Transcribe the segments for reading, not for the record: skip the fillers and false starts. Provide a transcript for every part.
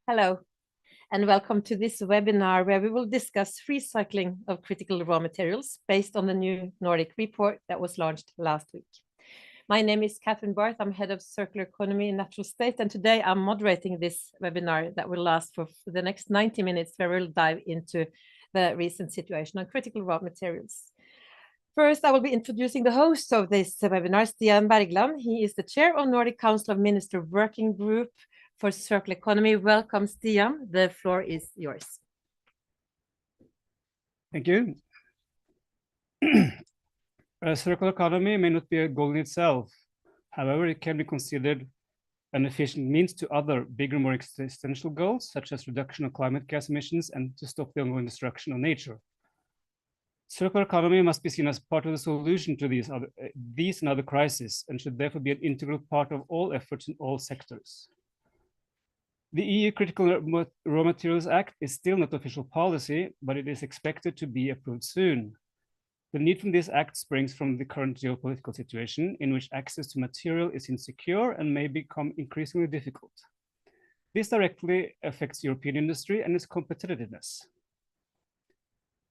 Hello, and welcome to this webinar where we will discuss recycling of critical raw materials based on the new Nordic report that was launched last week. My name is Catherine Barth. I'm head of circular economy in Natural State, and today I'm moderating this webinar that will last for the next 90 minutes, where we'll dive into the recent situation on critical raw materials. First, I will be introducing the host of this webinar, Stian Bergland. He is the chair of Nordic Council of Ministers Working Group for Circular Economy. Welcome, Stian. The floor is yours. Thank you. Circular economy may not be a goal in itself. However, it can be considered an efficient means to other bigger, more existential goals, such as reduction of climate gas emissions and to stop the ongoing destruction of nature. Circular economy must be seen as part of the solution to these and other crises, and should therefore be an integral part of all efforts in all sectors. The EU Critical Raw Materials Act is still not official policy, but it is expected to be approved soon. The need from this act springs from the current geopolitical situation, in which access to material is insecure and may become increasingly difficult. This directly affects European industry and its competitiveness.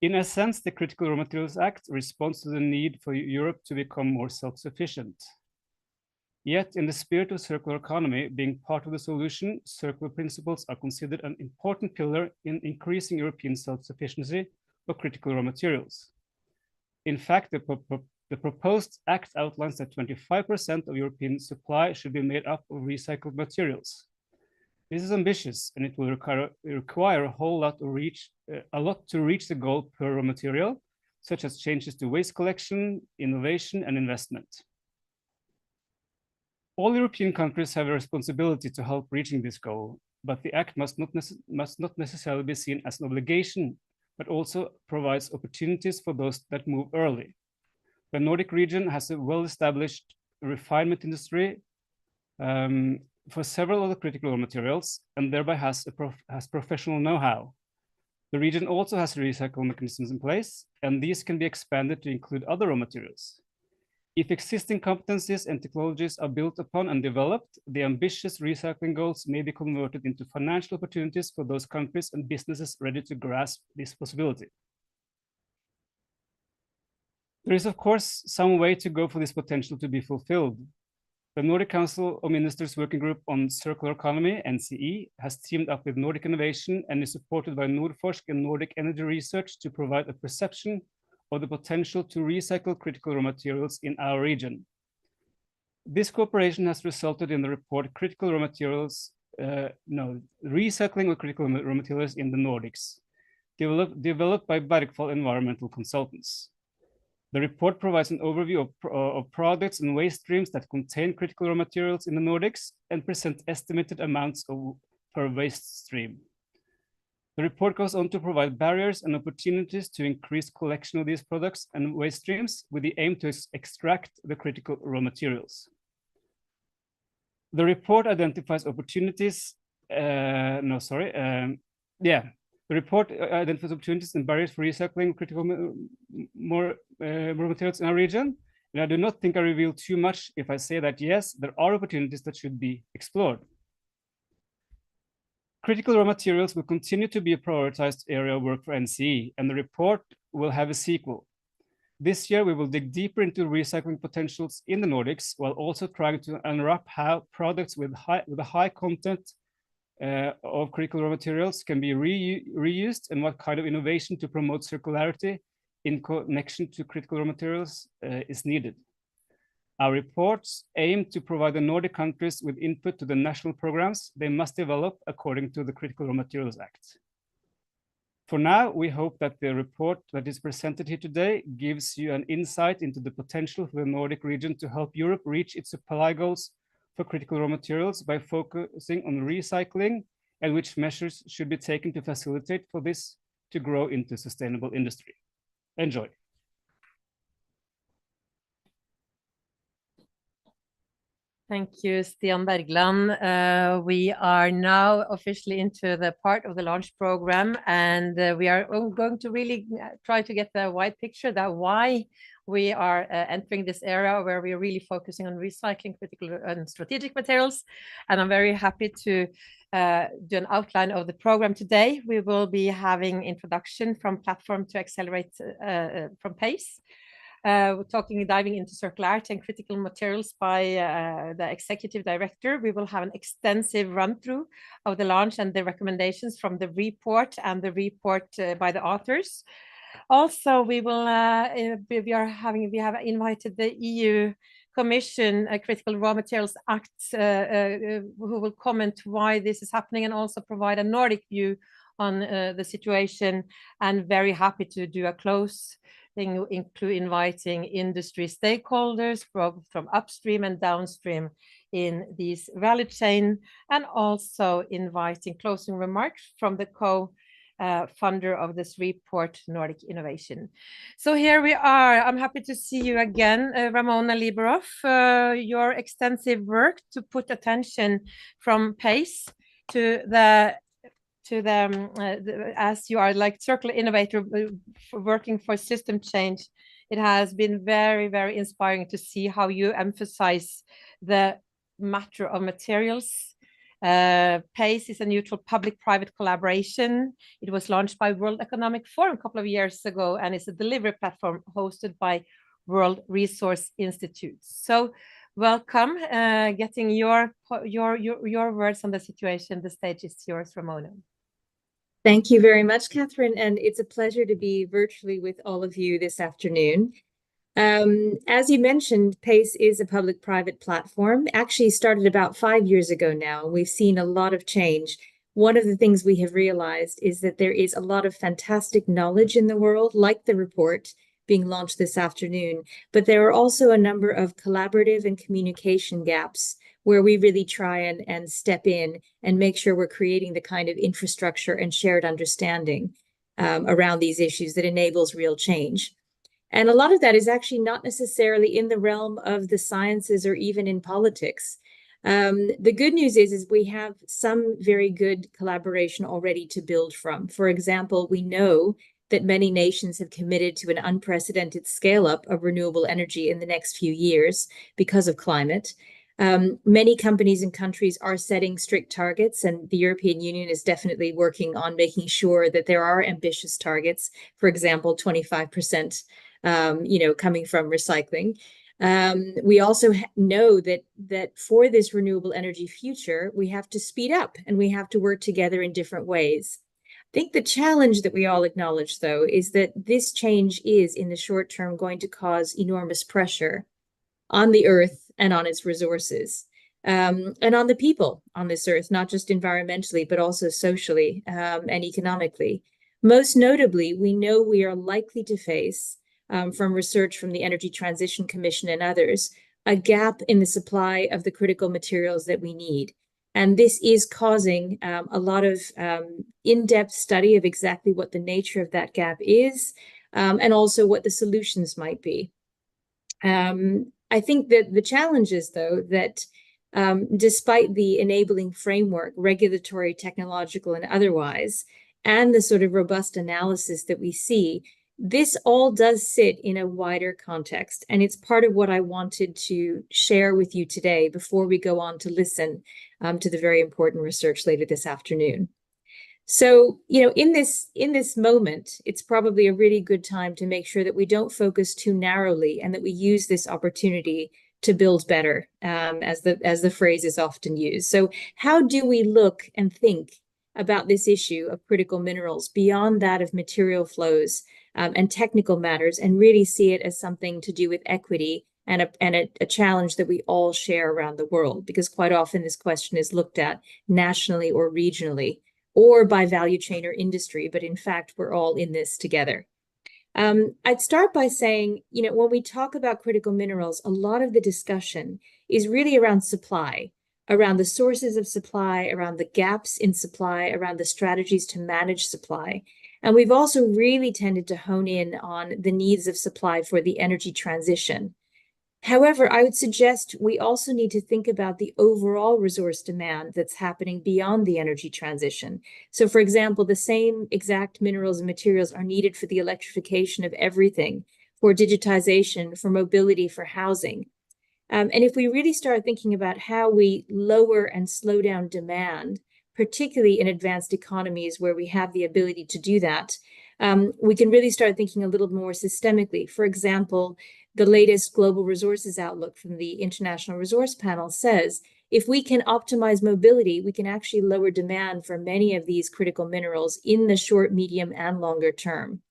In a sense, the Critical Raw Materials Act responds to the need for Europe to become more self-sufficient. Yet, in the spirit of circular economy being part of the solution, circular principles are considered an important pillar in increasing European self-sufficiency of critical raw materials. In fact, the proposed act outlines that 25% of European supply should be made up of recycled materials. This is ambitious, and it will require a lot to reach the goal per raw material, such as changes to waste collection, innovation, and investment. All European countries have a responsibility to help reaching this goal, but the Act must not necessarily be seen as an obligation, but also provides opportunities for those that move early. The Nordic region has a well-established refinement industry for several of the critical raw materials, and thereby has professional know-how. The region also has recycle mechanisms in place, and these can be expanded to include other raw materials. If existing competencies and technologies are built upon and developed, the ambitious recycling goals may be converted into financial opportunities for those countries and businesses ready to grasp this possibility. There is, of course, some way to go for this potential to be fulfilled. The Nordic Council of Ministers Working Group on Circular Economy, NCE, has teamed up with Nordic Innovation and is supported by Nordforsk and Nordic Energy Research to provide a perception of the potential to recycle critical raw materials in our region. This cooperation has resulted in the report Recycling of Critical Raw Materials in the Nordics, developed by Bergfall Environmental Consultants. The report provides an overview of products and waste streams that contain critical raw materials in the Nordics and present estimated amounts per waste stream. The report goes on to provide barriers and opportunities to increase collection of these products and waste streams with the aim to extract the critical raw materials. The report identifies opportunities, The report identifies opportunities and barriers for recycling critical raw materials in our region. And I do not think I reveal too much if I say that, yes, there are opportunities that should be explored. Critical raw materials will continue to be a prioritized area of work for NCE, and the report will have a sequel. This year, we will dig deeper into recycling potentials in the Nordics, while also trying to unwrap how products with a high content of critical raw materials can be reused, and what kind of innovation to promote circularity in connection to critical raw materials is needed. Our reports aim to provide the Nordic countries with input to the national programs they must develop according to the Critical Raw Materials Act. For now, we hope that the report that is presented here today gives you an insight into the potential for the Nordic region to help Europe reach its supply goals for critical raw materials by focusing on recycling, and which measures should be taken to facilitate for this to grow into sustainable industry. Enjoy. Thank you, Stian Bergland. We are now officially into the part of the launch program, and we are going to really try to get the wide picture that why we are entering this area where we are really focusing on recycling critical and strategic materials. And I'm very happy to do an outline of the program today. We will be having introduction from Platform to Accelerate from PACE. We're diving into circularity and critical materials by the executive director. We will have an extensive run through of the launch and the recommendations from the report and the report by the authors. Also, we have invited the EU Commission Critical Raw Materials Act, who will comment why this is happening and also provide a Nordic view on the situation, and very happy to do a close thing, inviting industry stakeholders from upstream and downstream in this value chain, and also inviting closing remarks from the funder of this report, Nordic Innovation. So here we are. I'm happy to see you again, Ramona Liberoff. Your extensive work to put attention from PACE to the as you are like circular innovator working for system change. It has been very, very inspiring to see how you emphasize the matter of materials. PACE is a neutral public-private collaboration. It was launched by World Economic Forum a couple of years ago, and it's a delivery platform hosted by World Resource Institutes. So welcome, getting your words on the situation. The stage is yours, Ramona. Thank you very much, Catherine, and it's a pleasure to be virtually with all of you this afternoon. As you mentioned, PACE is a public-private platform, actually started about 5 years ago now. We've seen a lot of change. One of the things we have realized is that there is a lot of fantastic knowledge in the world, like the report being launched this afternoon, but there are also a number of collaborative and communication gaps where we really try and step in and make sure we're creating the kind of infrastructure and shared understanding around these issues that enables real change. And a lot of that is actually not necessarily in the realm of the sciences or even in politics. The good news is we have some very good collaboration already to build from. For example, we know that many nations have committed to an unprecedented scale-up of renewable energy in the next few years because of climate. Many companies and countries are setting strict targets, and the European Union is definitely working on making sure that there are ambitious targets. For example, 25%, coming from recycling. We also know that for this renewable energy future, we have to speed up and we have to work together in different ways. I think the challenge that we all acknowledge, though, is that this change is in the short term going to cause enormous pressure on the earth and on its resources, and on the people on this earth, not just environmentally, but also socially and economically. Most notably, we know we are likely to face, from research from the Energy Transition Commission and others, a gap in the supply of the critical materials that we need. And this is causing a lot of in-depth study of exactly what the nature of that gap is, and also what the solutions might be. I think that the challenge is, though, that despite the enabling framework, regulatory, technological, and otherwise, and the sort of robust analysis that we see, this all does sit in a wider context. And it's part of what I wanted to share with you today before we go on to listen to the very important research later this afternoon. So, in this moment, it's probably a really good time to make sure that we don't focus too narrowly and that we use this opportunity to build better, as the phrase is often used. So how do we look and think about this issue of critical minerals beyond that of material flows and technical matters, and really see it as something to do with equity and a challenge that we all share around the world? Because quite often this question is looked at nationally or regionally, or by value chain or industry, but in fact, we're all in this together. I'd start by saying, when we talk about critical minerals, a lot of the discussion is really around supply, around the sources of supply, around the gaps in supply, around the strategies to manage supply. And we've also really tended to hone in on the needs of supply for the energy transition. However, I would suggest we also need to think about the overall resource demand that's happening beyond the energy transition. So, for example, the same exact minerals and materials are needed for the electrification of everything, for digitization, for mobility, for housing. And if we really start thinking about how we lower and slow down demand particularly in advanced economies where we have the ability to do that, we can really start thinking a little more systemically. For example, the latest Global Resources Outlook from the International Resource Panel says, if we can optimize mobility, we can actually lower demand for many of these critical minerals in the short, medium, and longer term.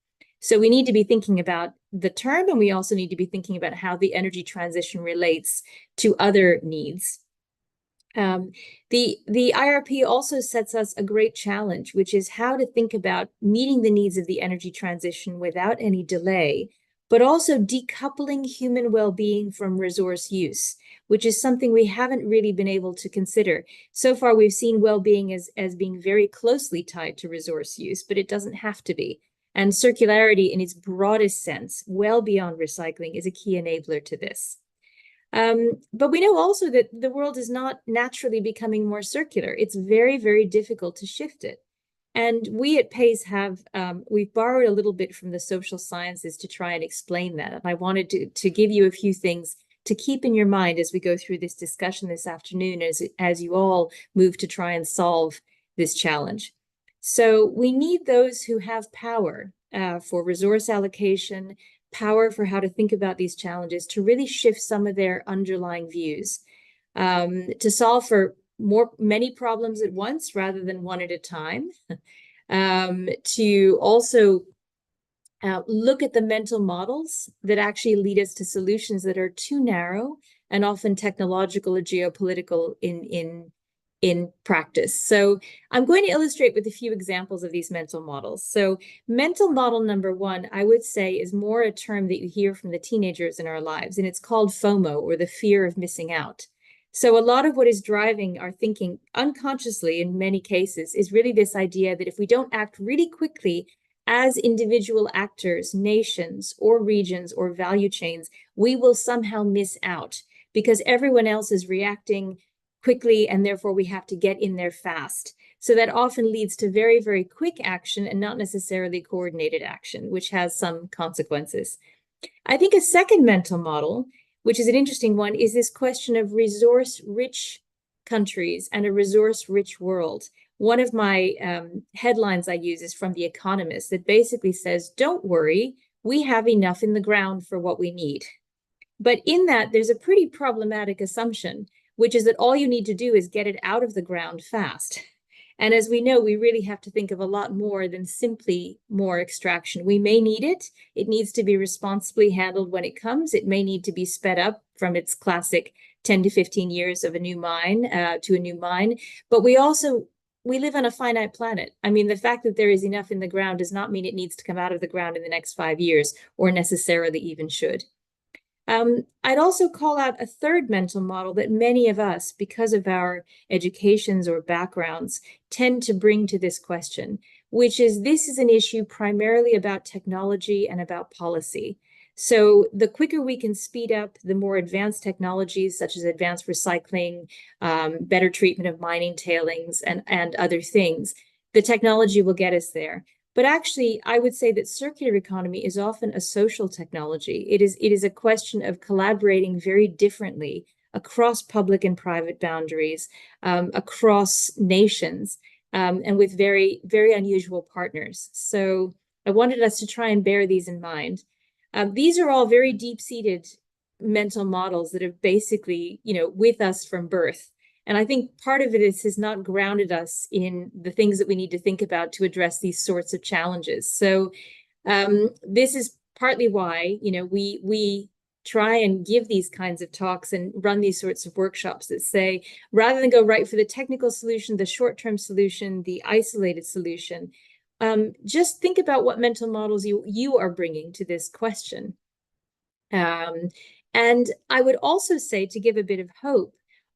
So we need to be thinking about the term, and we also need to be thinking about how the energy transition relates to other needs. The IRP also sets us a great challenge, which is how to think about meeting the needs of the energy transition without any delay, but also decoupling human well-being from resource use, which is something we haven't really been able to consider. So far, we've seen well-being as being very closely tied to resource use, but it doesn't have to be. And circularity in its broadest sense, well beyond recycling, is a key enabler to this. But we know also that the world is not naturally becoming more circular. It's very, very difficult to shift it. And we at PACE we've borrowed a little bit from the social sciences to try and explain that. And I wanted to give you a few things to keep in your mind as we go through this discussion this afternoon, as you all move to try and solve this challenge. So we need those who have power for resource allocation, power for how to think about these challenges, to really shift some of their underlying views, to solve for many problems at once rather than one at a time, to also look at the mental models that actually lead us to solutions that are too narrow and often technological or geopolitical in practice. So I'm going to illustrate with a few examples of these mental models. So mental model number one, I would say, is more a term that you hear from the teenagers in our lives, and it's called FOMO, or the fear of missing out. So a lot of what is driving our thinking unconsciously in many cases is really this idea that if we don't act really quickly as individual actors, nations, or regions, or value chains, we will somehow miss out because everyone else is reacting quickly, and therefore we have to get in there fast. So that often leads to very, very quick action and not necessarily coordinated action, which has some consequences. I think a second mental model, which is an interesting one, is this question of resource-rich countries and a resource-rich world. One of my headlines I use is from The Economist that basically says, don't worry, we have enough in the ground for what we need. But in that, there's a pretty problematic assumption, which is that all you need to do is get it out of the ground fast. And as we know, we really have to think of a lot more than simply more extraction. We may need it. It needs to be responsibly handled when it comes. It may need to be sped up from its classic 10 to 15 years of a new mine to a new mine. But we live on a finite planet. I mean, the fact that there is enough in the ground does not mean it needs to come out of the ground in the next 5 years, or necessarily even should. I'd also call out a third mental model that many of us, because of our educations or backgrounds, tend to bring to this question, which is this is an issue primarily about technology and about policy. So the quicker we can speed up the more advanced technologies, such as advanced recycling, better treatment of mining tailings, and other things, the technology will get us there. But actually, I would say that circular economy is often a social technology. It is a question of collaborating very differently across public and private boundaries, across nations, and with very, very unusual partners. So I wanted us to try and bear these in mind. These are all very deep-seated mental models that are basically, with us from birth. And I think part of it has not grounded us in the things that we need to think about to address these sorts of challenges. So this is partly why, we try and give these kinds of talks and run these sorts of workshops that say, rather than go right for the technical solution, the short-term solution, the isolated solution, just think about what mental models you are bringing to this question. And I would also say, to give a bit of hope,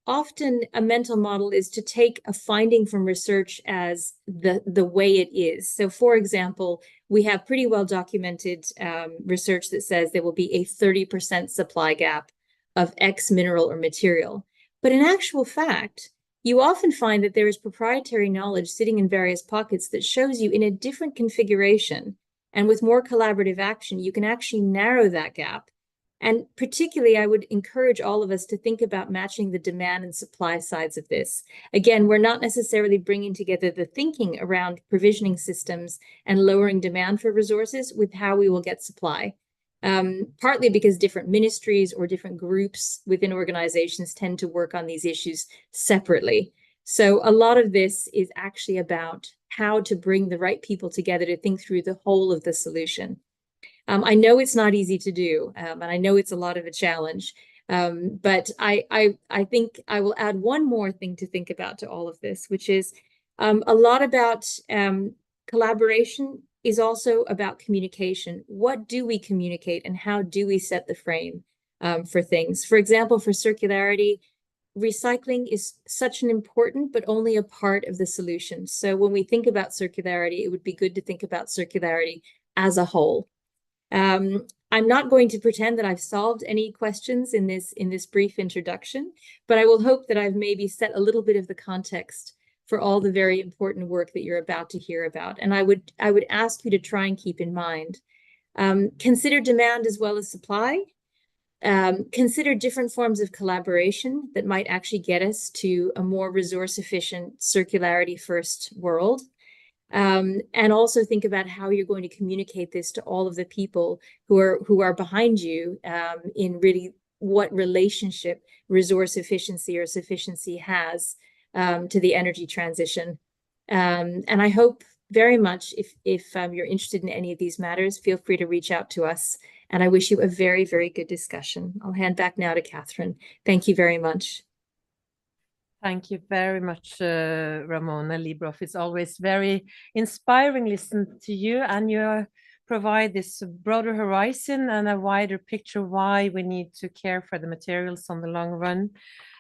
often a mental model is to take a finding from research as the way it is. So for example, we have pretty well documented research that says there will be a 30% supply gap of X mineral or material. But in actual fact, you often find that there is proprietary knowledge sitting in various pockets that shows you in a different configuration. And with more collaborative action, you can actually narrow that gap And particularly, I would encourage all of us to think about matching the demand and supply sides of this. Again, we're not necessarily bringing together the thinking around provisioning systems and lowering demand for resources with how we will get supply. Partly because different ministries or different groups within organizations tend to work on these issues separately. So a lot of this is actually about how to bring the right people together to think through the whole of the solution. I know it's not easy to do, and I know it's a lot of a challenge, but I think I will add one more thing to think about to all of this, which is a lot about collaboration is also about communication. What do we communicate and how do we set the frame for things? For example, for circularity, recycling is such an important, but only a part of the solution. So when we think about circularity, it would be good to think about circularity as a whole. I'm not going to pretend that I've solved any questions in this brief introduction, but I will hope that I've maybe set a little bit of the context for all the very important work that you're about to hear about. And I would ask you to try and keep in mind, consider demand as well as supply. Consider different forms of collaboration that might actually get us to a more resource-efficient, circularity-first world. And also think about how you're going to communicate this to all of the people who are behind you in really what relationship resource efficiency or sufficiency has to the energy transition. And I hope very much if you're interested in any of these matters, feel free to reach out to us. And I wish you a very, very good discussion. I'll hand back now to Catherine. Thank you very much. Thank you very much, Ramona Liebroff. It's always very inspiring listening to you, and you provide this broader horizon and a wider picture why we need to care for the materials on the long run.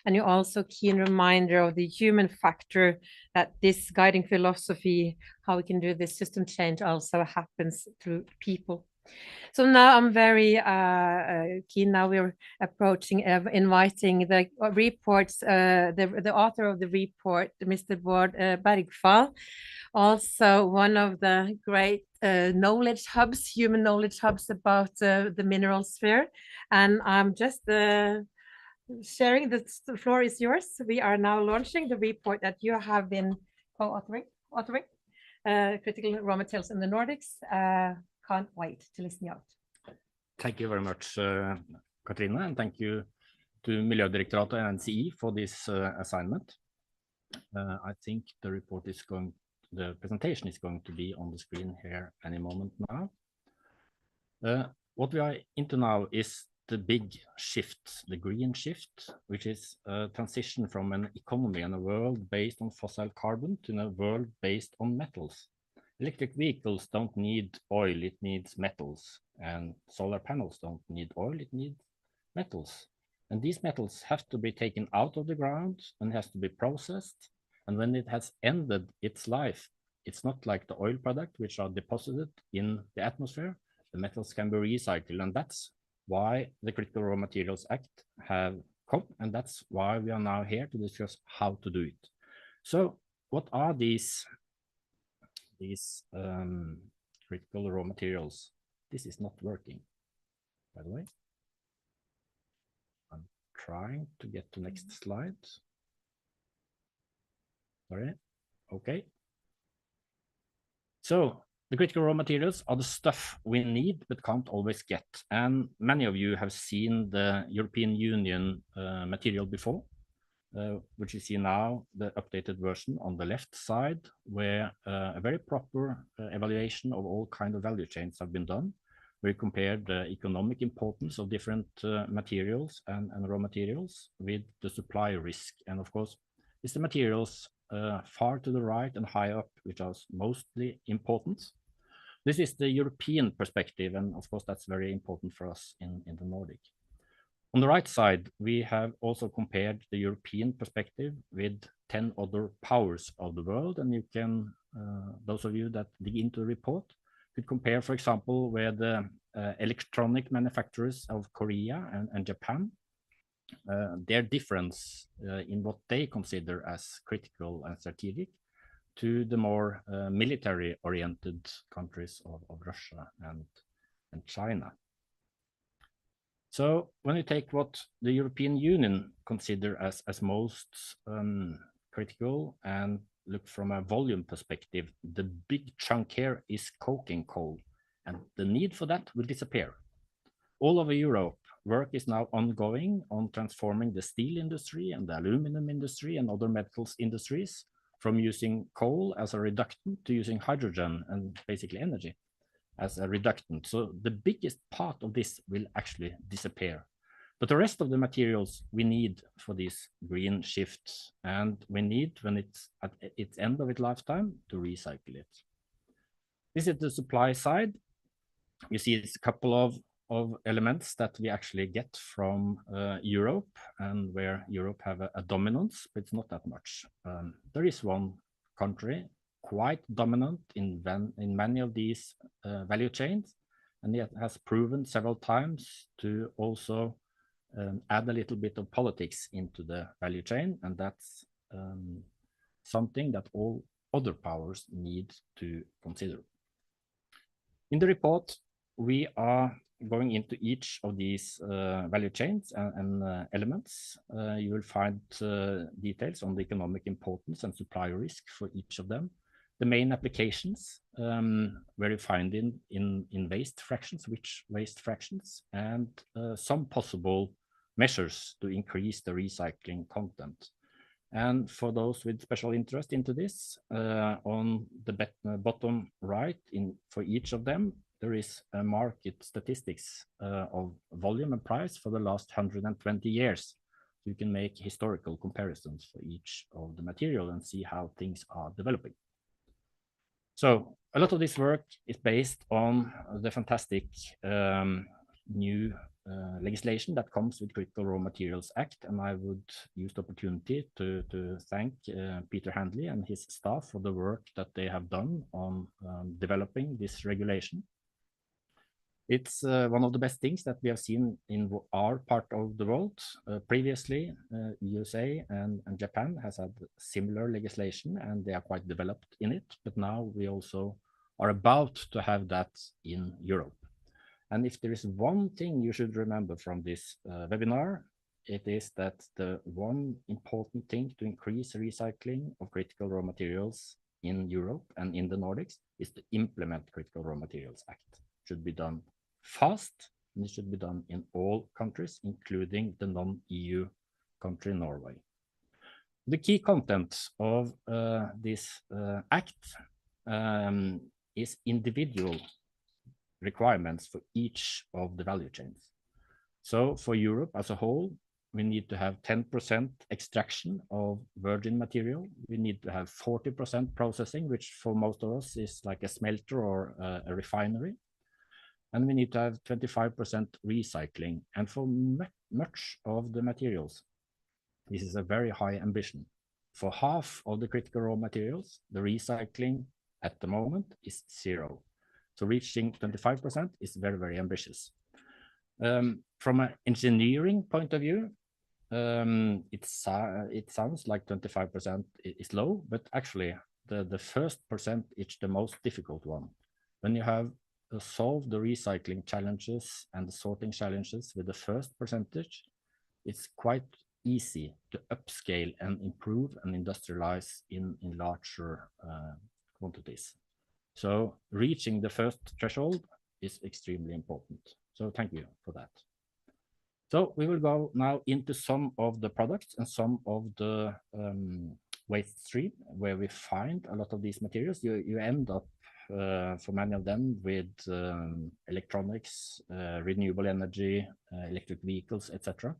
And you're also a keen reminder of the human factor, that this guiding philosophy, how we can do this system change, also happens through people. So now I'm very keen. Now we're approaching inviting the reports, the author of the report, Mr. Bård Bergfall, also one of the great knowledge hubs, human knowledge hubs about the mineral sphere. And I'm just sharing, the floor is yours. We are now launching the report that you have been co-authoring, critical raw materials in the Nordics. Can't wait to listen out. Thank you very much, Katrine, and thank you to Miljødirektoratet and NCE for this assignment. I think the presentation is going to be on the screen here any moment now. What we are into now is the big shift, the green shift, which is a transition from an economy and a world based on fossil carbon to a world based on metals. Electric vehicles don't need oil, it needs metals. And solar panels don't need oil, it needs metals. And these metals have to be taken out of the ground and has to be processed. And when it has ended its life, it's not like the oil product, which are deposited in the atmosphere. The metals can be recycled. And that's why the Critical Raw Materials Act have come. And that's why we are now here to discuss how to do it. So what are these critical raw materials? This is not working, by the way. I'm trying to get to next slide. Sorry. Okay. So the critical raw materials are the stuff we need but can't always get. And many of you have seen the European Union material before. Which you see now, the updated version on the left side, where a very proper evaluation of all kinds of value chains have been done. We compared the economic importance of different materials and raw materials with the supply risk. And of course, it's the materials far to the right and high up, which are mostly important. This is the European perspective, and of course, that's very important for us in the Nordic. On the right side, we have also compared the European perspective with 10 other powers of the world. And you can, those of you that dig into the report, could compare, for example, where the electronic manufacturers of Korea and Japan, their difference in what they consider as critical and strategic to the more military-oriented countries of Russia and China. So when you take what the European Union consider as most critical and look from a volume perspective, the big chunk here is coking coal, and the need for that will disappear. All over Europe, work is now ongoing on transforming the steel industry and the aluminum industry and other metals industries from using coal as a reductant to using hydrogen and basically energy as a reductant. So the biggest part of this will actually disappear. But the rest of the materials we need for this green shift, and we need, when it's at its end of its lifetime, to recycle it. This is the supply side. You see it's a couple of elements that we actually get from Europe, and where Europe have a dominance, but it's not that much. There is one country quite dominant in many of these value chains, and it has proven several times to also add a little bit of politics into the value chain, and that's something that all other powers need to consider. In the report, we are going into each of these value chains and elements. You will find details on the economic importance and supply risk for each of them. The main applications, where you find in waste fractions, which waste fractions, and some possible measures to increase the recycling content. And for those with special interest into this, on the bottom right, for each of them, there is a market statistics of volume and price for the last 120 years. So you can make historical comparisons for each of the material and see how things are developing. So a lot of this work is based on the fantastic new legislation that comes with Critical Raw Materials Act, and I would use the opportunity to thank Peter Handley and his staff for the work that they have done on developing this regulation. It's one of the best things that we have seen in our part of the world. Previously, USA and Japan has had similar legislation, and they are quite developed in it, but now we also are about to have that in Europe. And if there is one thing you should remember from this webinar, it is that the one important thing to increase recycling of critical raw materials in Europe and in the Nordics is to implement Critical Raw Materials Act. It should be done fast, and it should be done in all countries, including the non-EU country, Norway. The key content of this act is individual requirements for each of the value chains. So for Europe as a whole, we need to have 10% extraction of virgin material. We need to have 40% processing, which for most of us is like a smelter or a refinery. And we need to have 25% recycling. And for much of the materials, this is a very high ambition. For half of the critical raw materials, the recycling at the moment is 0. So reaching 25% is very, very ambitious. From an engineering point of view, it sounds like 25% is low, but actually the first percent is the most difficult one. When you have solved the recycling challenges and the sorting challenges with the first percentage, it's quite easy to upscale and improve and industrialize in larger quantities. So reaching the first threshold is extremely important. So thank you for that. So we will go now into some of the products and some of the waste stream where we find a lot of these materials. You end up for many of them with electronics, renewable energy, electric vehicles, etc.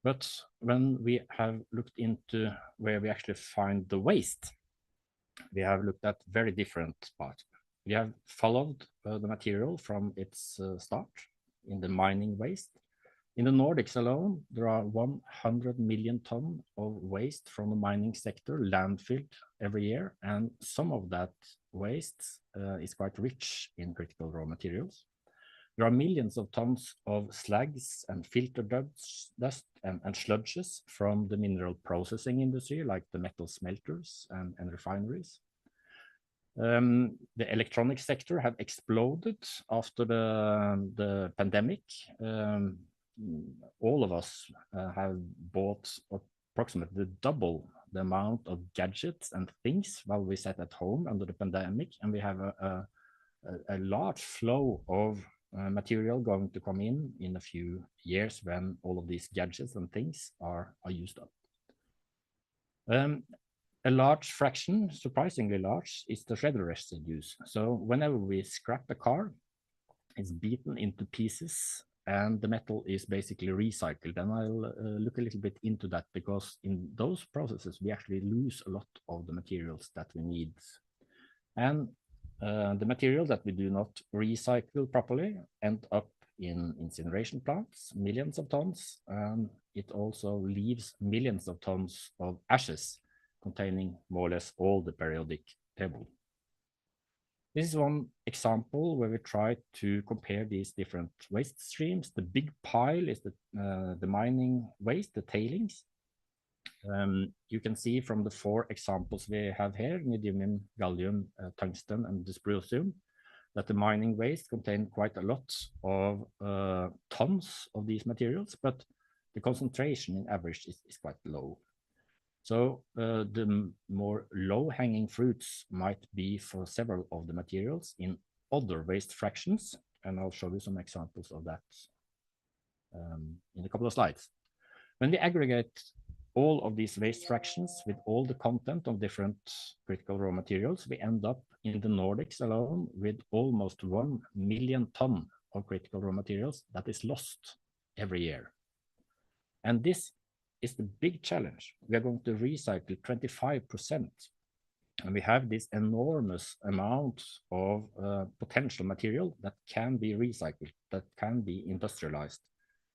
But when we have looked into where we actually find the waste, we have looked at very different parts. We have followed the material from its start in the mining waste. In the Nordics alone, there are 100 million tons of waste from the mining sector landfilled every year, and some of that waste is quite rich in critical raw materials. There are millions of tons of slags and filter dust and sludges from the mineral processing industry, like the metal smelters and refineries. The electronic sector have exploded after the pandemic. All of us have bought approximately double the amount of gadgets and things while we sat at home under the pandemic, and we have a large flow of material going to come in a few years when all of these gadgets and things are used up. A large fraction, surprisingly large, is the shredder residues. So whenever we scrap a car, it's beaten into pieces and the metal is basically recycled. And I'll look a little bit into that, because in those processes, we actually lose a lot of the materials that we need. And the material that we do not recycle properly end up in incineration plants, millions of tons, and it also leaves millions of tons of ashes containing more or less all the periodic table. This is one example where we try to compare these different waste streams. The big pile is the mining waste, the tailings. You can see from the 4 examples we have here, neodymium, gallium, tungsten, and dysprosium, that the mining waste contain quite a lot of tons of these materials, but the concentration in average is quite low. So the more low-hanging fruits might be for several of the materials in other waste fractions, and I'll show you some examples of that in a couple of slides. When we aggregate all of these waste fractions with all the content of different critical raw materials, we end up in the Nordics alone with almost 1 million ton of critical raw materials that is lost every year. And this is the big challenge. We are going to recycle 25%. And we have this enormous amount of potential material that can be recycled, that can be industrialized,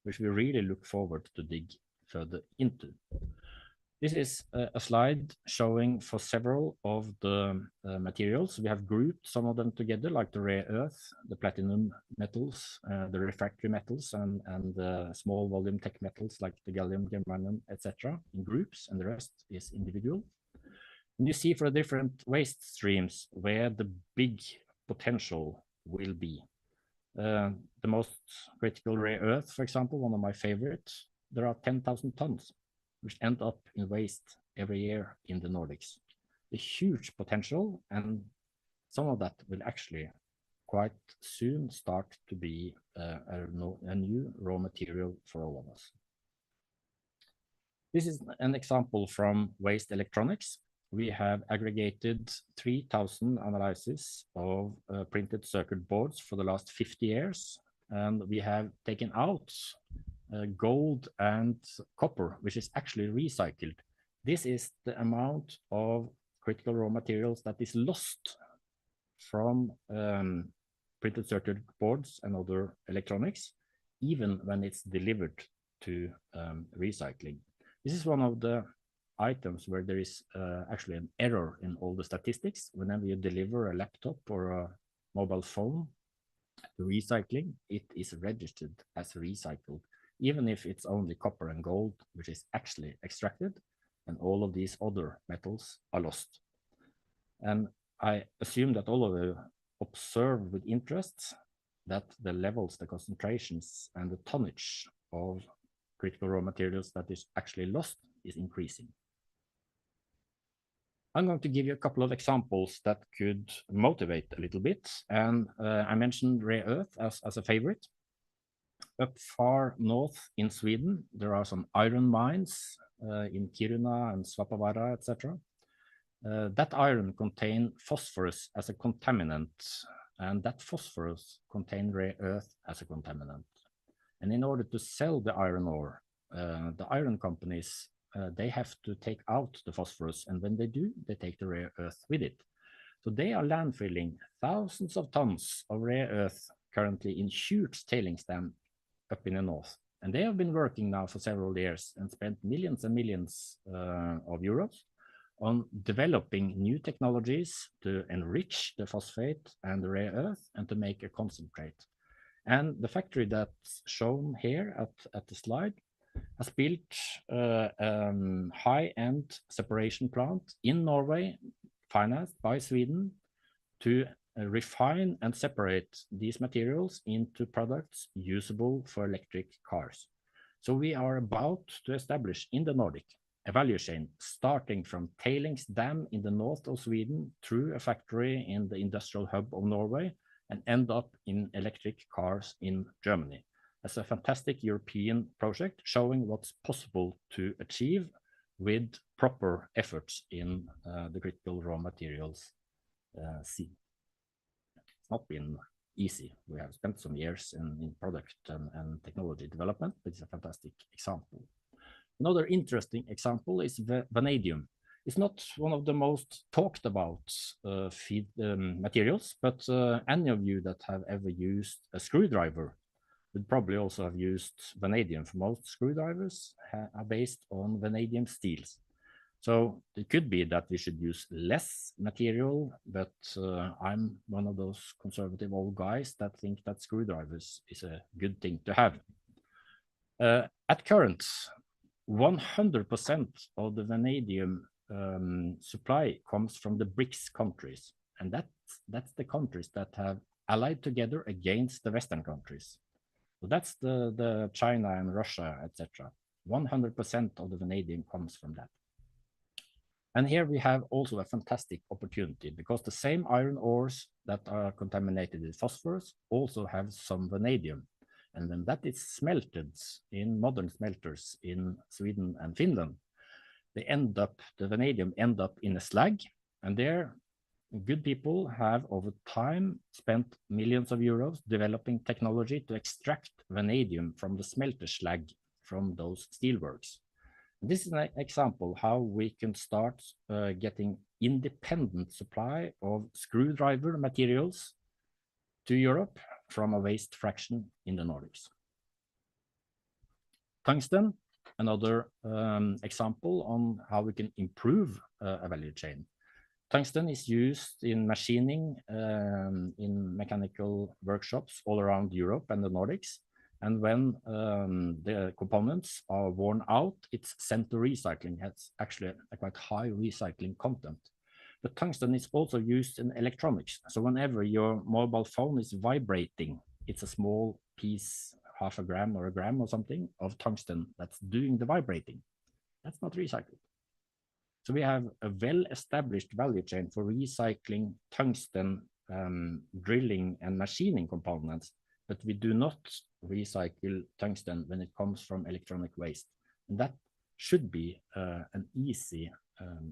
which we really look forward to dig further into. This is a slide showing for several of the materials. We have grouped some of them together, like the rare earth, the platinum metals, the refractory metals, and the small volume tech metals like the gallium, germanium, etc. in groups, and the rest is individual. And you see for different waste streams where the big potential will be. The most critical rare earth, for example, one of my favorites, there are 10,000 tons, which end up in waste every year in the Nordics. A huge potential, and some of that will actually quite soon start to be a new raw material for all of us. This is an example from waste electronics. We have aggregated 3,000 analyses of printed circuit boards for the last 50 years, and we have taken out gold and copper, which is actually recycled. This is the amount of critical raw materials that is lost from printed circuit boards and other electronics, even when it's delivered to recycling. This is one of the items where there is actually an error in all the statistics. Whenever you deliver a laptop or a mobile phone to recycling, it is registered as recycled, even if it's only copper and gold, which is actually extracted, and all of these other metals are lost. And I assume that all of you observe with interest that the levels, the concentrations, and the tonnage of critical raw materials that is actually lost is increasing. I'm going to give you a couple of examples that could motivate a little bit. And I mentioned rare earth as a favorite. Up far north in Sweden, there are some iron mines in Kiruna and Svappavaara, etc. That iron contains phosphorus as a contaminant, and that phosphorus contains rare earth as a contaminant. And in order to sell the iron ore, the iron companies, they have to take out the phosphorus, and when they do, they take the rare earth with it. So they are landfilling thousands of tons of rare earth currently in huge tailings dams up in the north. And they have been working now for several years and spent millions and millions of euros on developing new technologies to enrich the phosphate and the rare earth and to make a concentrate. And the factory that's shown here at the slide has built a high-end separation plant in Norway, financed by Sweden, to refine and separate these materials into products usable for electric cars. So we are about to establish in the Nordic a value chain starting from tailings dam in the north of Sweden through a factory in the industrial hub of Norway and end up in electric cars in Germany. That's a fantastic European project showing what's possible to achieve with proper efforts in the critical raw materials scene. It's not been easy. We have spent some years in product and technology development, but it's a fantastic example. Another interesting example is vanadium. It's not one of the most talked about feed materials, but any of you that have ever used a screwdriver would probably also have used vanadium. For most screwdrivers are based on vanadium steels. So it could be that we should use less material, but I'm one of those conservative old guys that think that screwdrivers is a good thing to have. At current, 100% of the vanadium supply comes from the BRICS countries, and that's the countries that have allied together against the Western countries. So that's the China and Russia, etc. 100% of the vanadium comes from that. And here we have also a fantastic opportunity because the same iron ores that are contaminated with phosphorus also have some vanadium. And when that is smelted in modern smelters in Sweden and Finland, the vanadium end up in a slag, and there good people have over time spent millions of euros developing technology to extract vanadium from the smelter slag from those steelworks. This is an example how we can start getting independent supply of screwdriver materials to Europe from a waste fraction in the Nordics. Tungsten, another example on how we can improve a value chain. Tungsten is used in machining in mechanical workshops all around Europe and the Nordics. And when the components are worn out, it's sent to recycling. It has actually a quite high recycling content. But tungsten is also used in electronics. So whenever your mobile phone is vibrating, it's a small piece, half a gram or a gram or something of tungsten that's doing the vibrating. That's not recycled. So we have a well-established value chain for recycling tungsten drilling and machining components, but we do not recycle tungsten when it comes from electronic waste. And that should be an easy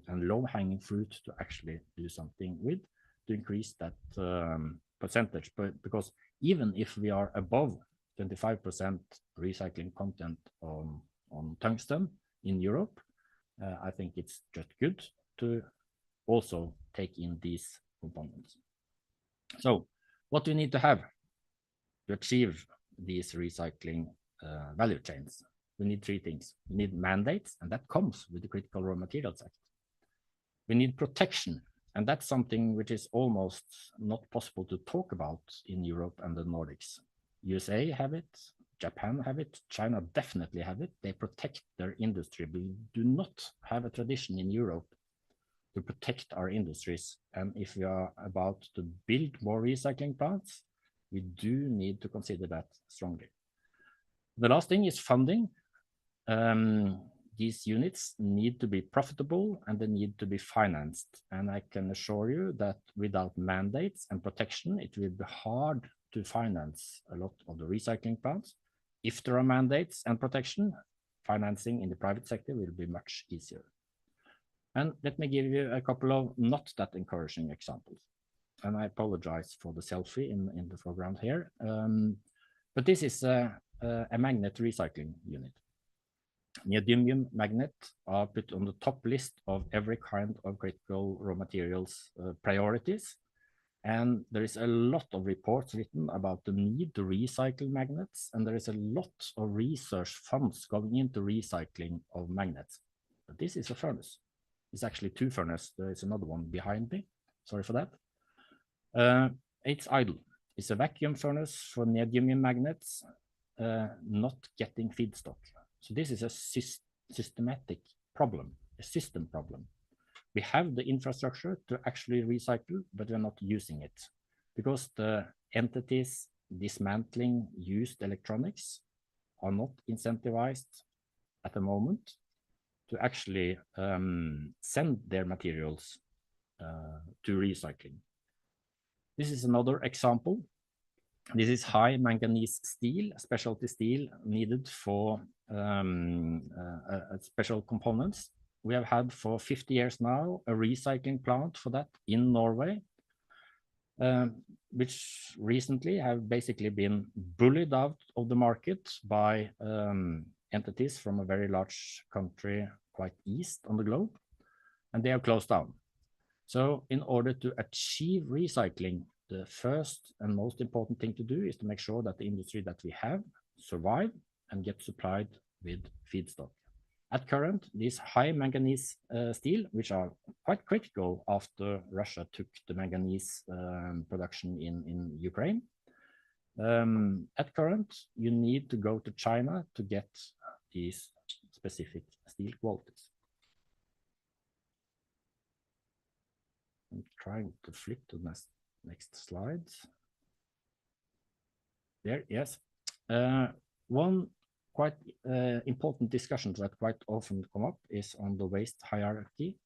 and low-hanging fruit to actually do something with to increase that percentage. But because even if we are above 25% recycling content on tungsten in Europe, I think it's just good to also take in these components. So what do you need to have to achieve these recycling value chains? We need three things. We need mandates, and that comes with the Critical Raw Materials Act. We need protection, and that's something which is almost not possible to talk about in Europe and the Nordics. USA have it, Japan have it, China definitely have it. They protect their industry, but we do not have a tradition in Europe to protect our industries. And if we are about to build more recycling plants, we do need to consider that strongly. The last thing is funding. These units need to be profitable and they need to be financed. And I can assure you that without mandates and protection, it will be hard to finance a lot of the recycling plants. If there are mandates and protection, financing in the private sector will be much easier. And let me give you a couple of not that encouraging examples. And I apologize for the selfie in the foreground here. But this is a magnet recycling unit. Neodymium magnets are put on the top list of every kind of critical raw materials priorities. And there is a lot of reports written about the need to recycle magnets. And there is a lot of research funds going into recycling of magnets. But this is a furnace. It's actually two furnaces. There is another one behind me. Sorry for that. It's idle. It's a vacuum furnace for neodymium magnets, not getting feedstock. So this is a systematic problem, a system problem. we have the infrastructure to actually recycle, but we're not using it because the entities dismantling used electronics are not incentivized at the moment to actually send their materials to recycling. This is another example. This is high manganese steel, specialty steel needed for special components. We have had for 50 years now a recycling plant for that in Norway, which recently have basically been bullied out of the market by entities from a very large country quite east on the globe, and they are closed down. So in order to achieve recycling, the first and most important thing to do is to make sure that the industry that we have survive and get supplied with feedstock. At current, these high manganese steel, which are quite critical after Russia took the manganese production in Ukraine, at current, you need to go to China to get these specific steel qualities. I'm trying to flip to the next slide. There, yes. One quite important discussion that quite often come up is on the waste hierarchy,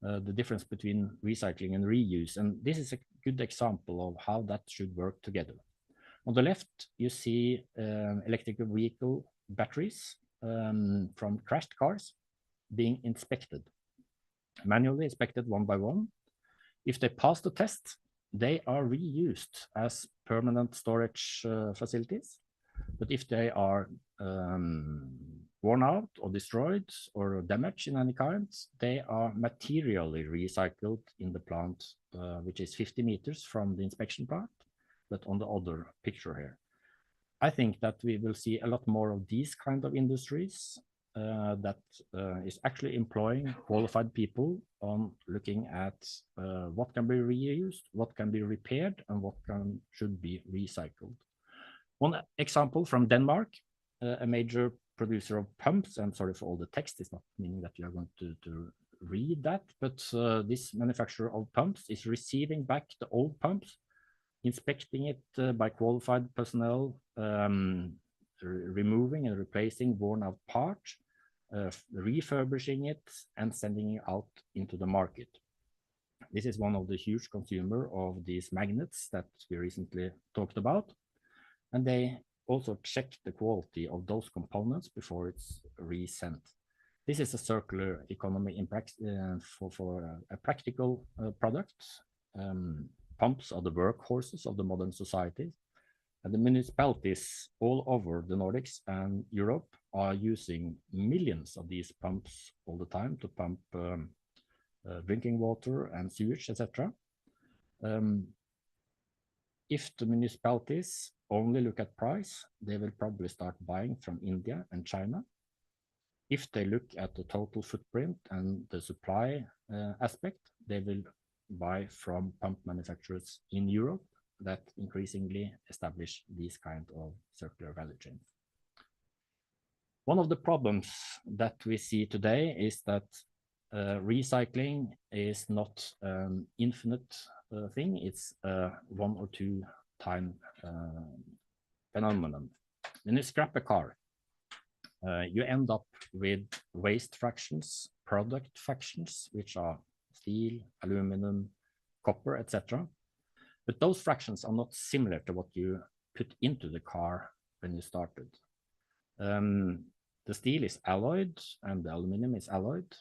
the difference between recycling and reuse. And this is a good example of how that should work together. On the left, you see electric vehicle batteries from crashed cars being inspected, manually inspected one by one. If they pass the test, they are reused as permanent storage facilities. But if they are worn out or destroyed or damaged in any kind, they are materially recycled in the plant, which is 50 meters from the inspection plant, but on the other picture here. I think that we will see a lot more of these kind of industries that is actually employing qualified people on looking at what can be reused, what can be repaired, and what should be recycled. One example from Denmark, a major producer of pumps. I'm sorry for all the text, it's not meaning that you are going to read that, but this manufacturer of pumps is receiving back the old pumps, inspecting it by qualified personnel, removing and replacing worn out parts, refurbishing it and sending it out into the market. This is one of the huge consumer of these magnets that we recently talked about. And they also check the quality of those components before it's resent. This is a circular economy impact for a practical product. Pumps are the workhorses of the modern society. And the municipalities all over the Nordics and Europe are using millions of these pumps all the time to pump drinking water and sewage, etc. If the municipalities only look at price, they will probably start buying from India and China. If they look at the total footprint and the supply aspect, they will buy from pump manufacturers in Europe that increasingly establish these kind of circular value chains. One of the problems that we see today is that recycling is not an infinite thing. It's a 1 or 2 time phenomenon. When you scrap a car, you end up with waste fractions, product fractions, which are steel, aluminum, copper, etc. But those fractions are not similar to what you put into the car when you started. The steel is alloyed and the aluminum is alloyed.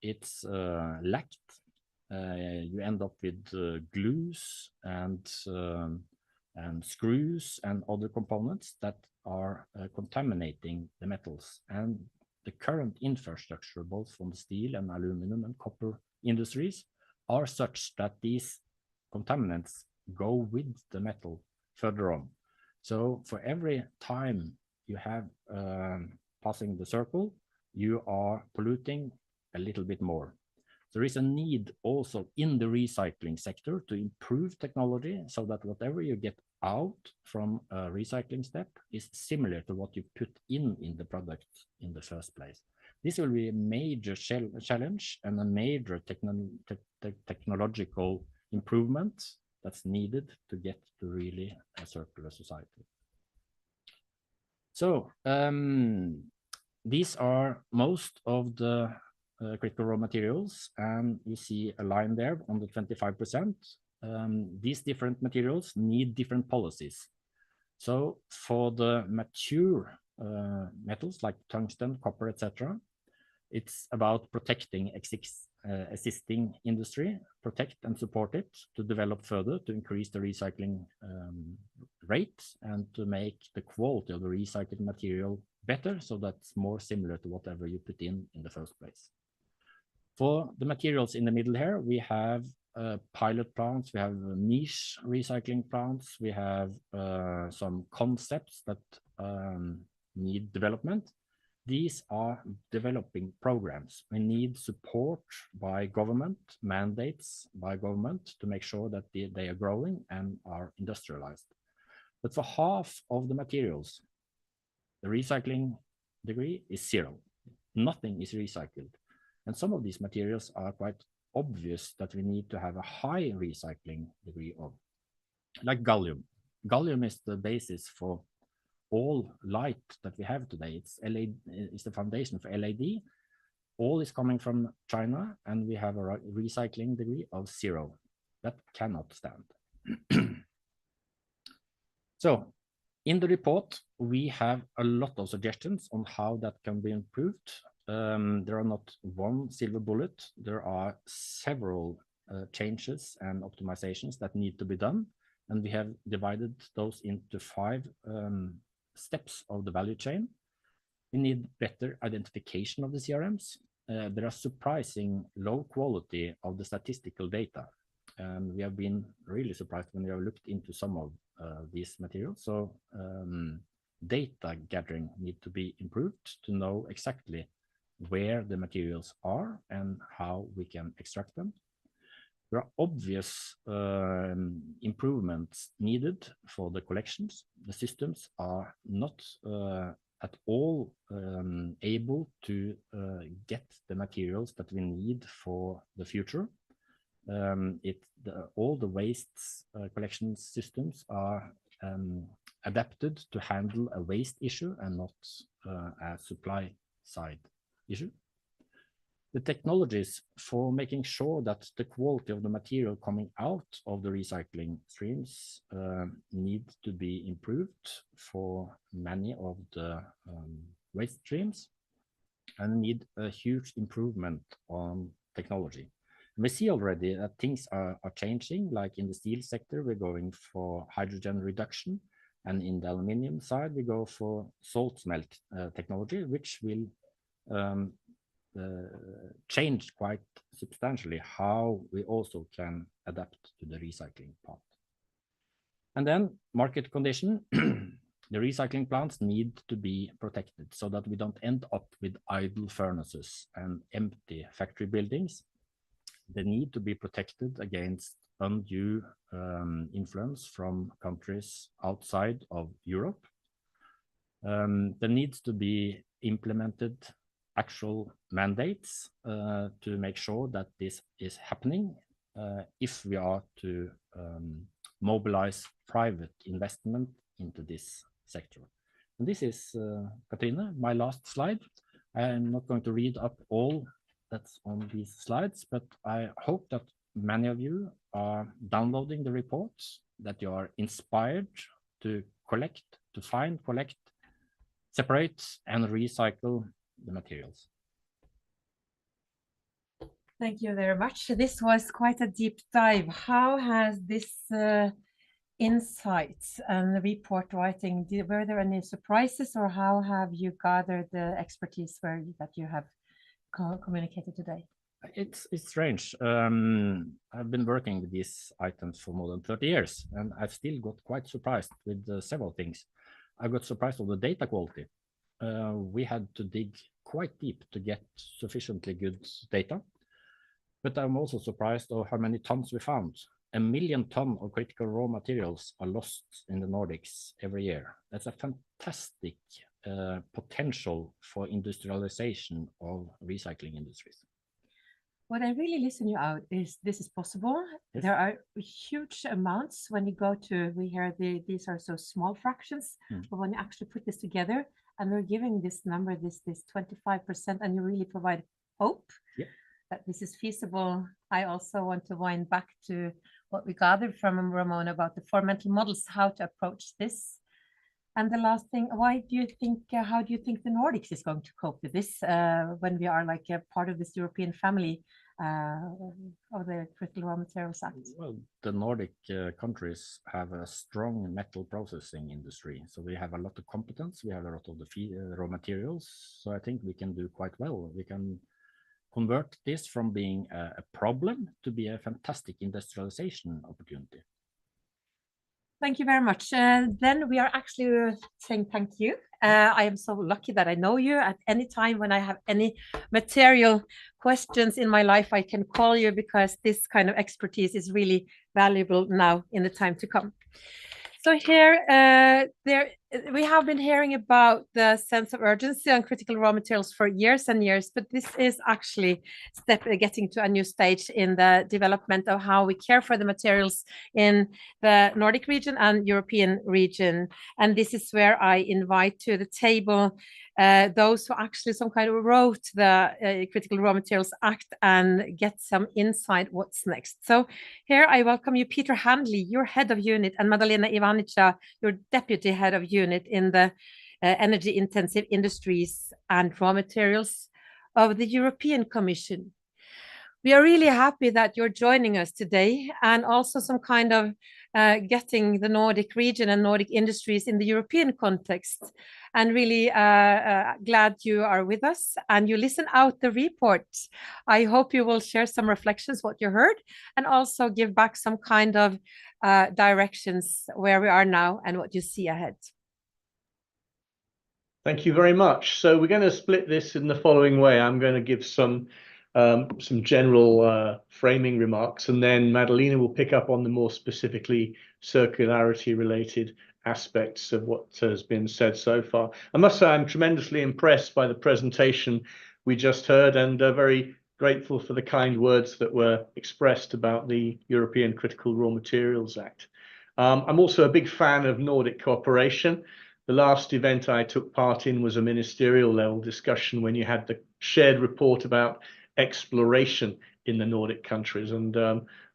It's lacked. You end up with glues and screws and other components that are contaminating the metals. And the current infrastructure, both from the steel and aluminum and copper industries, are such that these contaminants go with the metal further on. So for every time you have passing the circle, you are polluting a little bit more. There is a need also in the recycling sector to improve technology so that whatever you get out from a recycling step is similar to what you put in the product in the first place. This will be a major challenge and a major technological improvement that's needed to get to really a circular society. So these are most of the critical raw materials, and you see a line there on the 25%. These different materials need different policies. So for the mature metals like tungsten, copper, etc., it's about protecting existing industry, protect and support it to develop further, to increase the recycling rate and to make the quality of the recycled material better, so that's more similar to whatever you put in the first place. For the materials in the middle here, we have pilot plants, we have niche recycling plants, we have some concepts that need development. These are developing programs. We need support by government, mandates by government to make sure that they are growing and are industrialized. But for half of the materials, the recycling degree is 0. Nothing is recycled. And some of these materials are quite obvious that we need to have a high recycling degree of, like gallium. Gallium is the basis for all light that we have today. It's the foundation for LED. All is coming from China, and we have a recycling degree of 0. That cannot stand. So in the report, we have a lot of suggestions on how that can be improved. There are not one silver bullet. There are several changes and optimizations that need to be done. And we have divided those into 5 steps of the value chain. We need better identification of the CRMs. There are surprising low quality of the statistical data. And we have been really surprised when we have looked into some of these materials. So data gathering need to be improved to know exactly where the materials are and how we can extract them. There are obvious improvements needed for the collections. The systems are not at all able to get the materials that we need for the future. All the waste collection systems are adapted to handle a waste issue and not a supply side issue. The technologies for making sure that the quality of the material coming out of the recycling streams need to be improved for many of the waste streams, and need a huge improvement on technology. And we see already that things are changing, like in the steel sector, we're going for hydrogen reduction, and in the aluminium side, we go for salt smelt technology, which will change quite substantially how we also can adapt to the recycling part. And then market condition, the recycling plants need to be protected so that we don't end up with idle furnaces and empty factory buildings. They need to be protected against undue influence from countries outside of Europe. There needs to be implemented actual mandates to make sure that this is happening if we are to mobilize private investment into this sector. And this is, Katrine, my last slide. I am not going to read up all that's on these slides, but I hope that many of you are downloading the reports, that you are inspired to collect, to find, collect, separate, and recycle the materials. Thank you very much. This was quite a deep dive. How has this insights and report writing, were there any surprises, or how have you gathered the expertise that you have communicated today? It's strange. I've been working with these items for more than 30 years, and I've still got quite surprised with several things. I got surprised of the data quality. We had to dig quite deep to get sufficiently good data. But I'm also surprised of how many tons we found. 1 million tons of critical raw materials are lost in the Nordics every year. That's a fantastic potential for industrialization of recycling industries. What I really listen you out is this is possible. Yes. There are huge amounts when you go to, we hear these are so small fractions, but when you actually put this together and we're giving this number, this 25%, and you really provide hope that this is feasible. I also want to wind back to what we gathered from Ramon about the 4 mental models, how to approach this. And the last thing, why do you think, how do you think the Nordics is going to cope with this when we are like a part of this European family of the Critical Raw Materials Act? Well, the Nordic countries have a strong metal processing industry. So we have a lot of competence. We have a lot of the raw materials. So I think we can do quite well. We can convert this from being a problem to be a fantastic industrialization opportunity. Thank you very much. Then we are actually saying thank you. I am so lucky that I know you. At any time when I have any material questions in my life, I can call you because this kind of expertise is really valuable now in the time to come. So here, we have been hearing about the sense of urgency on critical raw materials for years and years, but this is actually getting to a new stage in the development of how we care for the materials in the Nordic region and European region. And this is where I invite to the table those who actually some kind of wrote the Critical Raw Materials Act and get some insight what's next. So here I welcome you, Peter Handley, your head of unit, and Madalena Ivanica, your deputy head of unit in the energy intensive industries and raw materials of the European Commission. We are really happy that you're joining us today, and also some kind of getting the Nordic region and Nordic industries in the European context. And really glad you are with us and you listen out the report. I hope you will share some reflections, what you heard, and also give back some kind of directions where we are now and what you see ahead. Thank you very much. So we're going to split this in the following way. I'm going to give some general framing remarks, and then Madalena will pick up on the more specifically circularity related aspects of what has been said so far. I must say I'm tremendously impressed by the presentation we just heard, and very grateful for the kind words that were expressed about the European Critical Raw Materials Act. I'm also a big fan of Nordic cooperation. The last event I took part in was a ministerial level discussion when you had the shared report about exploration in the Nordic countries, and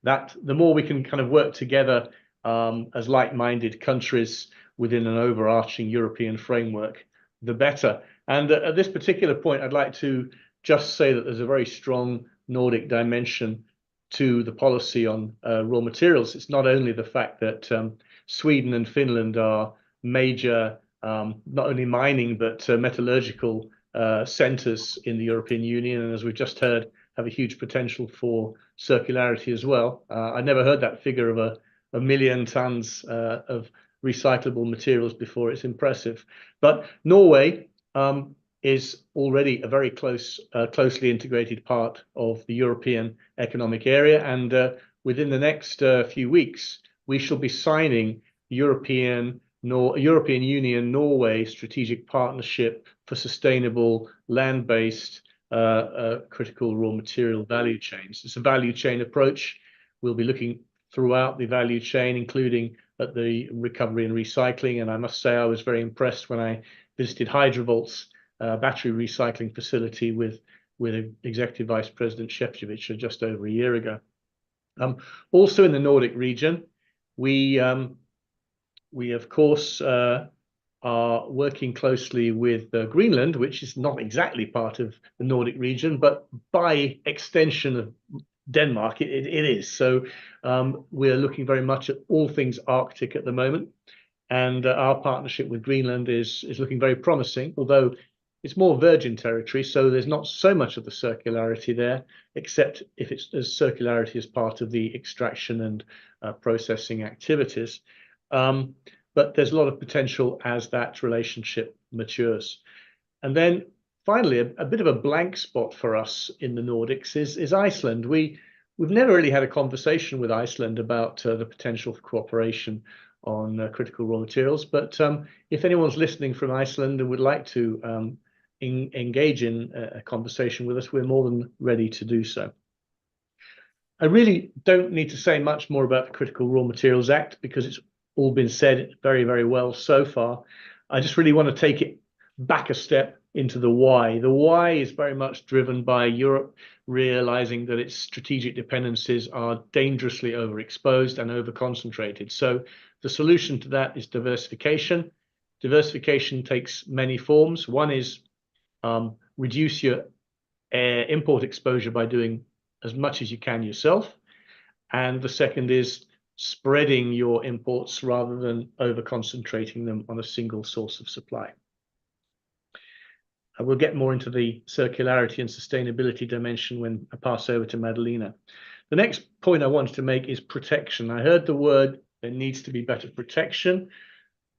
that the more we can kind of work together as like-minded countries within an overarching European framework, the better. And at this particular point, I'd like to just say that there's a very strong Nordic dimension to the policy on raw materials. It's not only the fact that Sweden and Finland are major, not only mining, but metallurgical centers in the European Union, and as we've just heard, have a huge potential for circularity as well. I never heard that figure of a million tons of recyclable materials before. It's impressive. But Norway is already a very closely integrated part of the European Economic Area, and within the next few weeks, we shall be signing European Union Norway Strategic Partnership for Sustainable Land-Based Critical Raw Material Value Chains. It's a value chain approach. We'll be looking throughout the value chain, including at the recovery and recycling. And I must say, I was very impressed when I visited Hydrovolt's battery recycling facility with Executive Vice President Šefčovič just over a year ago. Also in the Nordic region, we of course are working closly with Greenland, which is not exactly part of the Nordic region, but by extension of Denmark, it is. So we're looking very much at all things Arctic at the moment, and our partnership with Greenland is looking very promising, although it's more virgin territory, so there's not so much of the circularity there, except if it's as circularity as part of the extraction and processing activities. But there's a lot of potential as that relationship matures. And then finally, a bit of a blank spot for us in the Nordics is Iceland. We've never really had a conversation with Iceland about the potential for cooperation on critical raw materials. But if anyone's listening from Iceland and would like to engage in a conversation with us, we're more than ready to do so. I really don't need to say much more about the Critical Raw Materials Act because it's all been said very, very well so far. I just really want to take it back a step into the why. The why is very much driven by Europe realizing that its strategic dependencies are dangerously overexposed and overconcentrated. So the solution to that is diversification. Diversification takes many forms. One is reduce your import exposure by doing as much as you can yourself. And the second is spreading your imports rather than over-concentrating them on a single source of supply. I will get more into the circularity and sustainability dimension when I pass over to Madalena. The next point I wanted to make is protection. I heard the word, there needs to be better protection.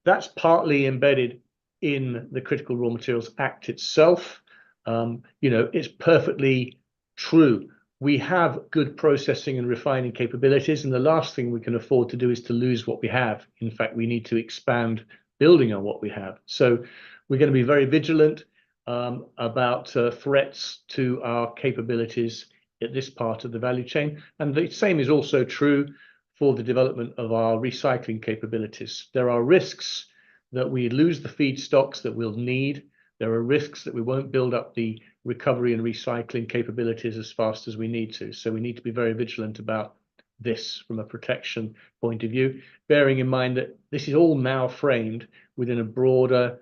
That's partly embedded in the Critical Raw Materials Act itself. It's perfectly true. We have good processing and refining capabilities, and the last thing we can afford to do is to lose what we have. In fact, we need to expand building on what we have. So we're going to be very vigilant about threats to our capabilities at this part of the value chain. And the same is also true for the development of our recycling capabilities. There are risks that we lose the feedstocks that we'll need. There are risks that we won't build up the recovery and recycling capabilities as fast as we need to. So we need to be very vigilant about this from a protection point of view, bearing in mind that this is all now framed within a broader